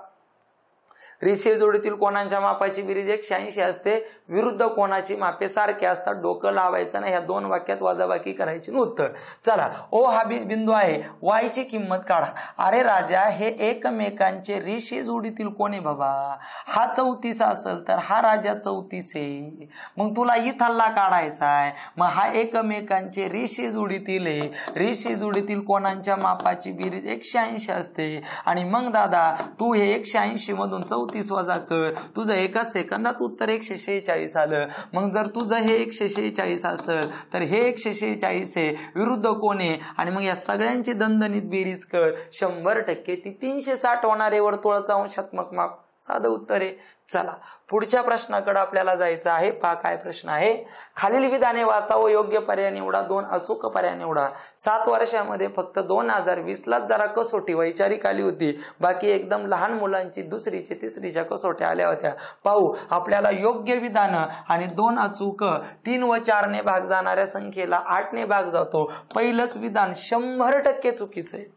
रेषीय जोडीतील कोणांच्या मापाची बेरीज 180 असते. विरुद्ध कोणाची मापे सारखे असतात. डोकं लावायचं नाही. ह्या 2 वाक्यात वजाबाकी करायची. उत्तर चला. ओ हा बिंदू आहे, वाय ची किंमत काढा. अरे राजा, हे एकमेकांचे रेषीय जोडीतील कोण आहे बाबा? हा 34 असेल तर हा राजा 34 आहे. मग तुला इथला काढायचा आहे. मग हा एकमेकांचे रेषीय जोडीतील आहे. रेषीय जोडीतील कोणांच्या मापाची बेरीज 180 असते. आणि मग दादा तू हे 180 मधून 34 वजा कर. तुझं एका सेकंदात उत्तर 146 आलं. मग जर तुझं हे 146 असेल तर हे 146 आहे. विरुद्ध कोण आहे? आणि मग या सगळ्यांची दणदणीत बेरीज कर. 100% ती 360 होणार आहे. वर्तुळाचा अंशात्मक माप. साधं उत्तर आहे. चला पुढच्या प्रश्नाकडे आपल्याला जायचं आहे. पहा काय प्रश्न आहे. खालील विधाने वाचा व योग्य पर्याय निवडा. 2 अचूक पर्याय निवडा. 7 वर्षामध्ये फक्त 2020 लाच जरा कसोटी वैचारिक आली होती. बाकी एकदम लहान मुलांची 2री, 3रीच्या कसोट्या आल्या होत्या. पाहू आपल्याला योग्य विधान आणि 2 अचूक. 3 व 4 ने भाग जाणाऱ्या संख्येला 8 ने भाग जातो. पहिलंच विधान 100% चुकीचं आहे.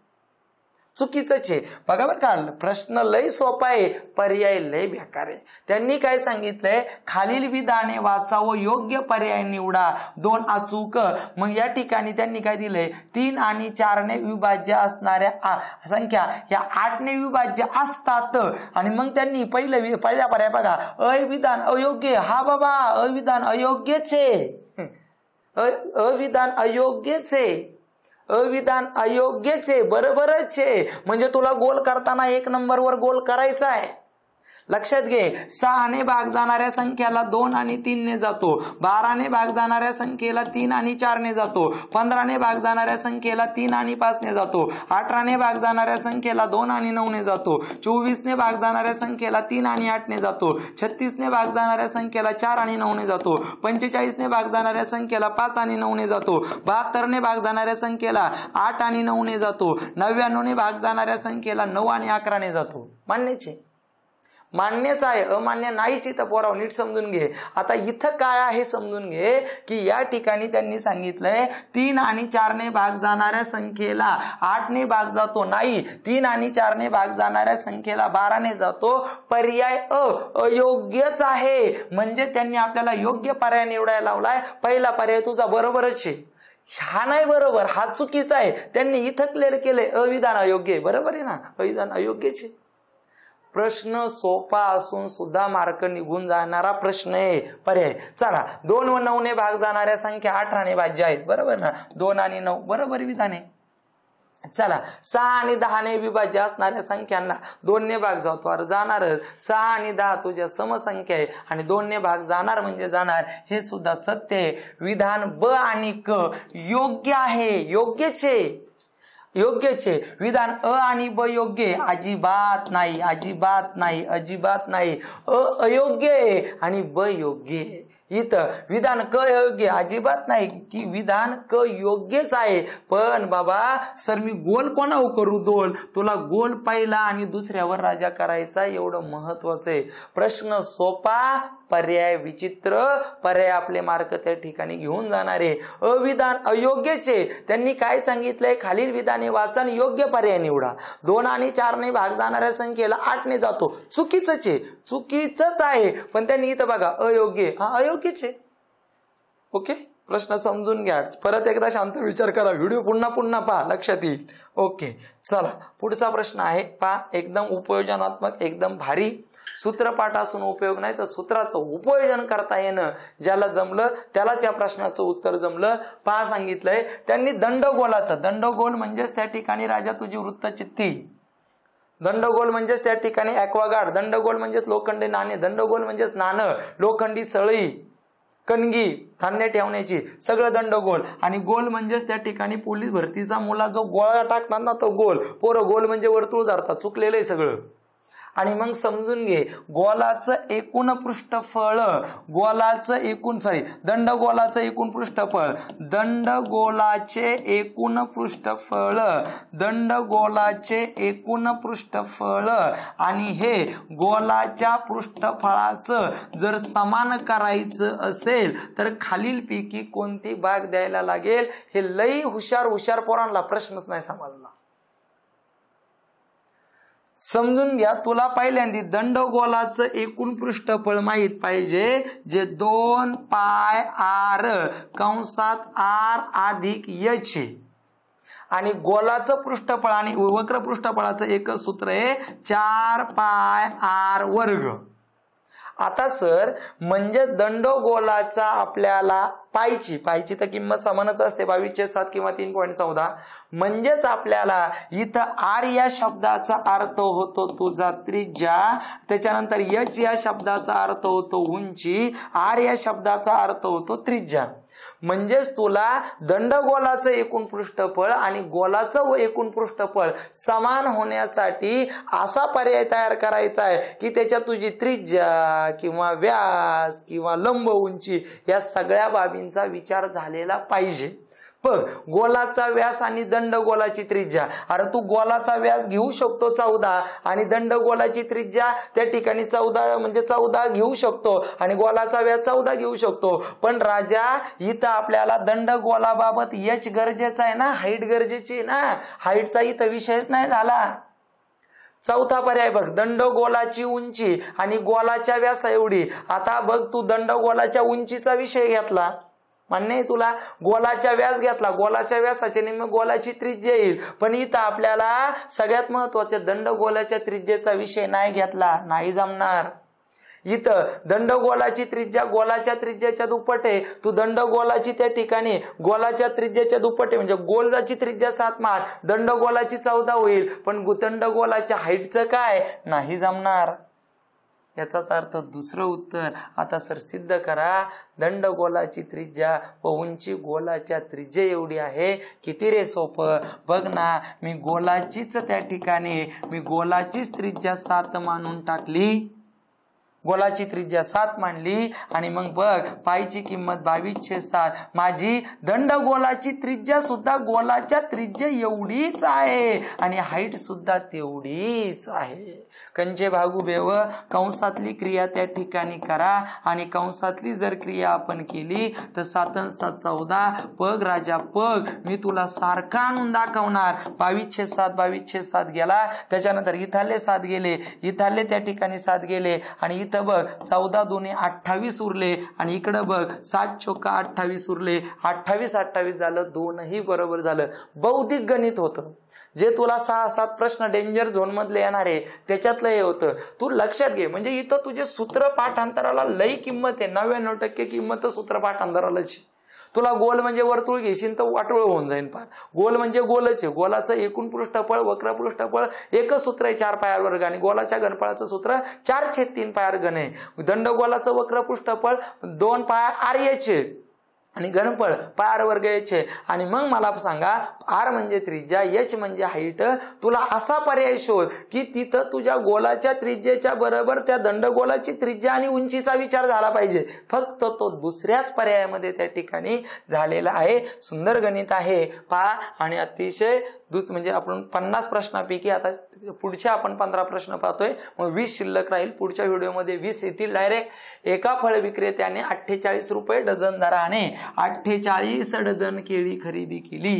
चुकीचंच आहे. बघा बरं का, प्रश्न लय सोपा आहे, पर्याय लय बेकार आहे. त्यांनी काय सांगितलंय? खालील विधाने वाचा व योग्य पर्याय निवडा. 2 अचूक. मग या ठिकाणी त्यांनी काय दिलंय? 3 आणि 4 ने विभाज्य असणाऱ्या संख्या ह्या 8 ने विभाज्य असतात. आणि मग त्यांनी पहिला पर्याय बघा, अविधान अयोग्य. हा बाबा अविधान अयोग्यच आहे. अविधान अयोग्यच आहे. अविधान अयोग्यच आहे. बरोबरच आहे. म्हणजे तुला गोल करताना 1 नंबरवर गोल करायचा आहे. लक्षात घे, 6 ने भाग जाणाऱ्या संख्याला 2 आणि 3 ने जातो, 12 ने भाग जाणाऱ्या संख्येला 3 आणि 4 ने जातो, 15 ने भाग जाणाऱ्या संख्येला 3 आणि 5 ने जातो, 18 ने भाग जाणाऱ्या संख्येला 2 आणि 9 ने जातो, 24 ने भाग जाणाऱ्या संख्येला 3 आणि 8 ने जातो, 36 ने भाग जाणाऱ्या संख्येला 4 आणि 9 ने जातो, 45 ने भाग जाणाऱ्या संख्येला 5 आणि 9 ने जातो, 72 ने भाग जाणाऱ्या संख्येला 8 आणि 9 ने जातो, 99 ने भाग जाणाऱ्या संख्येला 9 आणि 11 ने जातो. मान्यचे? मान्यच आहे, अमान्य नाहीच. इथं पोराव नीट समजून घे. आता इथं काय आहे समजून घे की या ठिकाणी त्यांनी सांगितलंय 3 आणि 4 ने भाग जाणाऱ्या संख्येला 8 ने भाग जातो, नाही 3 आणि 4 ने भाग जाणाऱ्या संख्येला 12 ने जातो. पर्याय अयोग्यच आहे. म्हणजे त्यांनी आपल्याला योग्य पर्याय निवडायला लावलाय. पहिला पर्याय तुझा बरोबरच आहे, हा नाही बरोबर, हा चुकीचा आहे. त्यांनी इथं क्लिअर केलंय अविधान अयोग्य आहे. बरोबर आहे ना, अविधान अयोग्यच आहे. प्रश्न सोपा असून सुद्धा मार्क निघून जाणारा प्रश्न आहे. पर्याय चला, 2 व 9 ने भाग जाणाऱ्या संख्या 18 ने भाज्य आहेत. बरोबर ना, 2 आणि 9 बरोबर विधान आहे. चला, 6 आणि 10 ने विभाज्य असणाऱ्या संख्यांना 2 ने भाग जातो, जाणार 6 आणि 10 तुझ्या समसंख्या आहे आणि 2 ने भाग जाणार म्हणजे जाणार, हे सुद्धा सत्य आहे. विधान ब आणि क योग्य आहे, योग्यच आहे, योग्यच आहे. विधान अ आणि ब योग्य अजिबात नाही, अजिबात नाही, अजिबात नाही. अयोग्य आहे आणि ब योग्य आहे. इथं विधान क योग्य अजिबात नाही की विधान क योग्यच आहे. पण बाबा सर मी गोल कोणावर करू? दोन. तुला गोल पहिला आणि दुसऱ्यावर राजा करायचा, एवढं महत्वाचं आहे. प्रश्न सोपा, पर्याय विचित्र, पर्याय आपले मार्क त्या ठिकाणी घेऊन जाणारे. अविधान अयोग्यच आहे. त्यांनी काय सांगितलंय? खालील विधाने वाचा आणि योग्य पर्याय निवडा. 2 आणि 4 ने भाग जाणाऱ्या संख्येला 8 ने जातो, चुकीचंच आहे, चुकीचंच आहे. पण त्यांनी इथं बघा अयोग्य, हा अयोग्यच आहे. ओके, प्रश्न समजून घ्या. परत एकदा शांत विचार करा, व्हिडिओ पुन्हा पहा, लक्षात येईल. ओके, चला पुढचा प्रश्न आहे पहा, एकदम उपयोजनात्मक, एकदम भारी. सूत्रपाठ असून उपयोग नाही, तर सूत्राचं उपयोजन करता येणं ज्याला जमलं त्यालाच या प्रश्नाचं उत्तर जमलं. पहा सांगितलंय त्यांनी दंडगोलाचं, दंडगोल म्हणजेच त्या ठिकाणी राजा तुझी वृत्तचित्ती, दंडगोल म्हणजेच त्या ठिकाणी ॲक्वागार्ड, दंडगोल म्हणजेच लोखंडी नाणे, दंडगोल म्हणजेच नाणं, लोखंडी सळई, कणगी, धान्य ठेवण्याची, सगळं दंडगोल. आणि गोल म्हणजेच त्या ठिकाणी पोलीस भरतीचा मुला जो गोळा टाकतात ना तो गोल. पोरं गोल म्हणजे वर्तुळ धरतात, चुकलेलं आहे सगळं. आणि मग समजून घे, गोलाचं एकूण पृष्ठफळ, गोलाचं एकूण दंडगोलाचं एकूण पृष्ठफळ, दंडगोलाचे एकूण पृष्ठफळ, दंडगोलाचे एकूण पृष्ठफळ आणि हे गोलाच्या पृष्ठफळाचं जर समान करायचं असेल तर खालीलपैकी कोणती बाग द्यायला लागेल? हे लई हुशार पोरांना प्रश्नच नाही समजला. समजून घ्या. तुला पहिल्यांदा दंडगोलाचं एकूण पृष्ठफळ माहित पाहिजे, जे 2 पाय r कंसात r अधिक h आणि गोलाचं पृष्ठफळ आणि वक्र पृष्ठफळाचं एकच सूत्र आहे 4 पाय r वर्ग. आता सर म्हणजे दंडगोलाचा आपल्याला पायची तर किंमत समानच असते 22/7 किंवा 3.14. म्हणजेच आपल्याला इथं r या शब्दाचा अर्थ होतो तुझा त्रिज्या, त्याच्यानंतर h या शब्दाचा अर्थ होतो उंची, r या शब्दाचा अर्थ होतो त्रिज्या. म्हणजेच तुला दंडगोलाचं एकूण पृष्ठफळ आणि गोलाचं एकूण पृष्ठफळ समान होण्यासाठी असा पर्याय तयार करायचा आहे की त्याच्यात तुझी त्रिज्या किंवा व्यास किंवा लंब उंची या सगळ्या बाबींचा विचार झालेला पाहिजे. बघ, गोलाचा व्यास आणि दंडगोलाची त्रिज्या, अरे तू गोलाचा व्यास घेऊ शकतो 14 आणि दंडगोलाची त्रिज्या त्या ठिकाणी 14 म्हणजे 14 घेऊ शकतो आणि गोलाचा व्यास 14 घेऊ शकतो. पण राजा इथं आपल्याला दंडगोलाबाबत h गरजेचा आहे ना, हाईट गरजेची आहे ना, हाईटचा इथं विषयच नाही झाला. चौथा पर्याय बघ, दंडगोलाची उंची आणि गोलाच्या व्यास एवढी. आता बघ, तू दंडगोलाच्या उंचीचा विषय घेतला, मान्य आहे तुला, गोलाच्या व्यास घेतला, गोलाच्या व्यासाचे निम्मे गोलाची त्रिज्या येईल. पण इथं आपल्याला सगळ्यात महत्वाचे दंडगोलाच्या त्रिज्येचा विषय नाही घेतला, नाही जमणार. इथं दंडगोलाची त्रिज्या गोलाच्या त्रिज्याच्या दुप्पट आहे, तू दंडगोलाची त्या ठिकाणी गोलाच्या त्रिज्याच्या दुप्पट आहे, म्हणजे गोलाची त्रिज्या 7 मान, दंडगोलाची 14 होईल. पण दंडगोलाच्या हाईटचं काय, नाही जमणार. याचाच अर्थ दुसरं उत्तर. आता सर सिद्ध करा. दंडगोलाची त्रिज्या व उंची गोलाच्या त्रिज्या एवढी आहे. किती रे सोपं. बघ ना, मी गोलाचीच त्या ठिकाणी मी गोलाचीच त्रिज्या 7 मानून टाकली. गोलाची त्रिज्या 7 मांडली आणि मग बघ पायची किंमत 22/7. माझी दंडगोलाची त्रिज्या सुद्धा गोलाच्या त्रिज्या एवढीच आहे आणि हाईट सुद्धा तेवढीच आहे. कंचे भागू बेव. कंसातली क्रिया त्या ठिकाणी करा आणि कंसातली जर क्रिया आपण केली तर 7 आणि 7 14. पग राजा पग. मी तुला सारखा आणून दाखवणार. 22/7 22/7 गेला. त्याच्यानंतर इथाले 7 गेले. इथाले त्या ठिकाणी 7 गेले आणि इथं बघ 14 दुने 28 उरले आणि इकडं बघ 7 चोका 28 उरले. 28 28 झालं. दोनही बरोबर झालं. बौद्धिक गणित होतं जे तुला 6-7 प्रश्न डेंजर झोन मधले येणार आहे त्याच्यातलं हे होतं. तू लक्षात घे. म्हणजे इथं तुझे सूत्र पाठांतराला लई किंमत आहे. 99% किंमत सूत्र पाठांतरालाची. तुला गोल म्हणजे वर्तुळ घेशील तर वाटोळ होऊन जाईल पार. गोल म्हणजे गोलच आहे. गोलाचं एकूण पृष्ठफळ वक्र पृष्ठफळ एकच सूत्र आहे 4 पायावर वर्ग आणि गोलाच्या घनफळाचं सूत्र 4/3 पायावर घन आहे. दंडगोलाचं वक्र पृष्ठफळ 2 पाय RH आणि घनफळ पाय वर्ग याचे. आणि मग मला सांगा R म्हणजे त्रिज्या, H म्हणजे हाईट. तुला असा पर्याय शोध की तिथं तुझ्या गोलाच्या त्रिज्येच्या बरोबर त्या दंडगोलाची त्रिज्या आणि उंचीचा विचार झाला पाहिजे. फक्त तो दुसऱ्याच पर्यायामध्ये त्या ठिकाणी झालेला आहे. सुंदर गणित आहे पहा. आणि अतिशय म्हणजे आपण 50 प्रश्नापैकी आता पुढचे आपण 15 प्रश्न पाहतोय. मग 20 शिल्लक राहील. पुढच्या व्हिडिओमध्ये 20 येतील डायरेक्ट. एका फळ विक्रेत्याने 48 रुपये डझन दराने 48 डझन केळी खरेदी केली.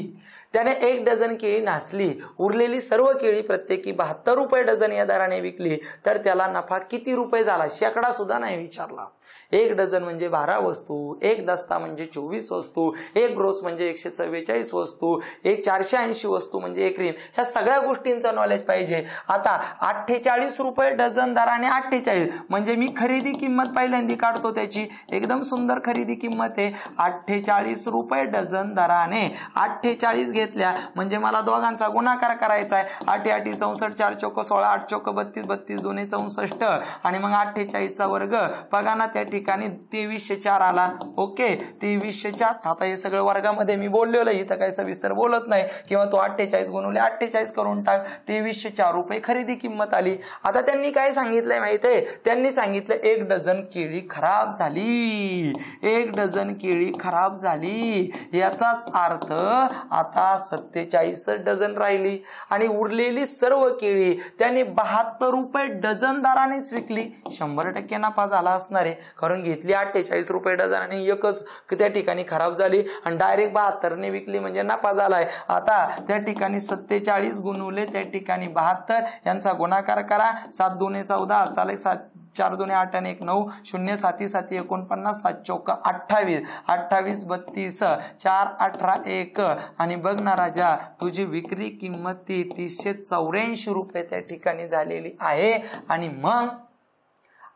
त्याने 1 डझन केळी नासली. उरलेली सर्व केळी प्रत्येकी 72 रुपये डझन या दराने विकली तर त्याला नफा किती रुपये झाला. शेकडा सुद्धा नाही विचारला. 1 डझन म्हणजे 12 वस्तू, 1 दस्ता म्हणजे 24 वस्तू, 1 ग्रोस म्हणजे 144 वस्तू, 480 वस्तू म्हणजे 1 रिम. ह्या सगळ्या गोष्टींचं नॉलेज पाहिजे. आता 48 रुपये डझन दराने 48 म्हणजे मी खरेदी किंमत पहिल्यांदा काढतो त्याची. एकदम सुंदर खरेदी किंमत आहे. 48 रुपये डझन दराने 48 घेतल्या म्हणजे मला दोघांचा गुणाकार करायचा आहे. 8 8 64 4 चौक 16 8 चौक 32 32 2 64 आणि मग 48 चा वर्ग बघा ना त्या ठिकाणी 2304 आला. ओके 2304. आता हे सगळं वर्गामध्ये मी बोललेलो आहे. इथं काही सविस्तर बोलत नाही. किंवा तो 48 गुणुले 48 करून टाक. 2304 रुपये खरेदी किंमत आली. आता त्यांनी काय सांगितलंय माहिती आहे. त्यांनी सांगितलं 1 डझन केळी खराब झाली. 1 डझन केळी खराब झाली. याचाच अर्थ आता 47 डझन राहिली आणि उरलेली सर्व केळी त्याने 72 रुपये डझन दरानेच विकली. 100% नफा झाला असणार आहे. कारण घेतली 48 रुपये डझन आणि एकच त्या ठिकाणी खराब झाली आणि डायरेक्ट 72 ने विकली म्हणजे नफा झालाय. आता त्या ठिकाणी 47 गुणुले त्या ठिकाणी 72 यांचा गुणाकार करा. 7 2 14 चालेल. 7 4 2 8 आणि 1 9 0 7 7 49 7 चौक 28 28 32 4 18 1 आणि बघ ना राजा तुझी विक्री किंमत 384 रुपये त्या ठिकाणी झालेली आहे. आणि मग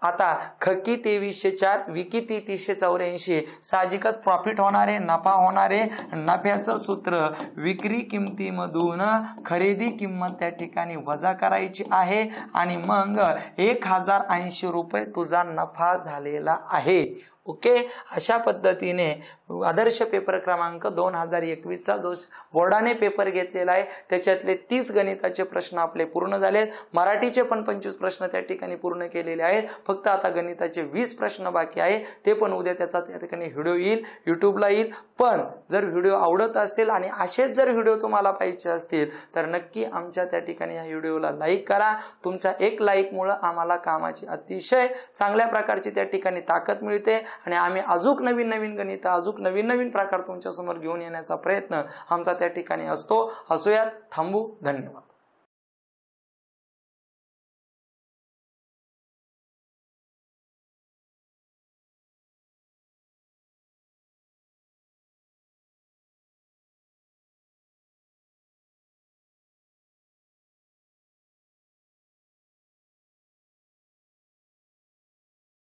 आता खकी 2304 विकी 384. साहजिकच प्रॉफिट होणार आहे, नफा होणार आहे. नफ्याचं सूत्र विक्री किमतीमधून खरेदी किंमत त्या ठिकाणी वजा करायची आहे आणि मग 1080 रुपये तुझा नफा झालेला आहे. ओके अशा पद्धतीने आदर्श पेपर क्रमांक 2021 चा जो बोर्डाने पेपर घेतलेला आहे त्याच्यातले 30 गणिताचे प्रश्न आपले पूर्ण झाले. मराठीचे पण 25 प्रश्न त्या ठिकाणी पूर्ण केलेले आहेत. फक्त आता गणिताचे 20 प्रश्न बाकी आहे. ते पण उद्या त्याचा त्या ठिकाणी व्हिडिओ येईल, युट्यूबला येईल. पण जर व्हिडिओ आवडत असेल आणि असेच जर व्हिडिओ तुम्हाला पाहिजे असतील तर नक्की आमच्या त्या ठिकाणी या व्हिडिओला लाईक करा. तुमच्या एक लाईकमुळे आम्हाला कामाची अतिशय चांगल्या प्रकारची त्या ठिकाणी ताकद मिळते आणि आम्ही अजूक नवीन नवीन गणित अजूक नवीन नवीन प्रकार तुमच्या समोर घेऊन येण्याचा प्रयत्न आमचा त्या ठिकाणी असतो. असूयात. थांबू. धन्यवाद.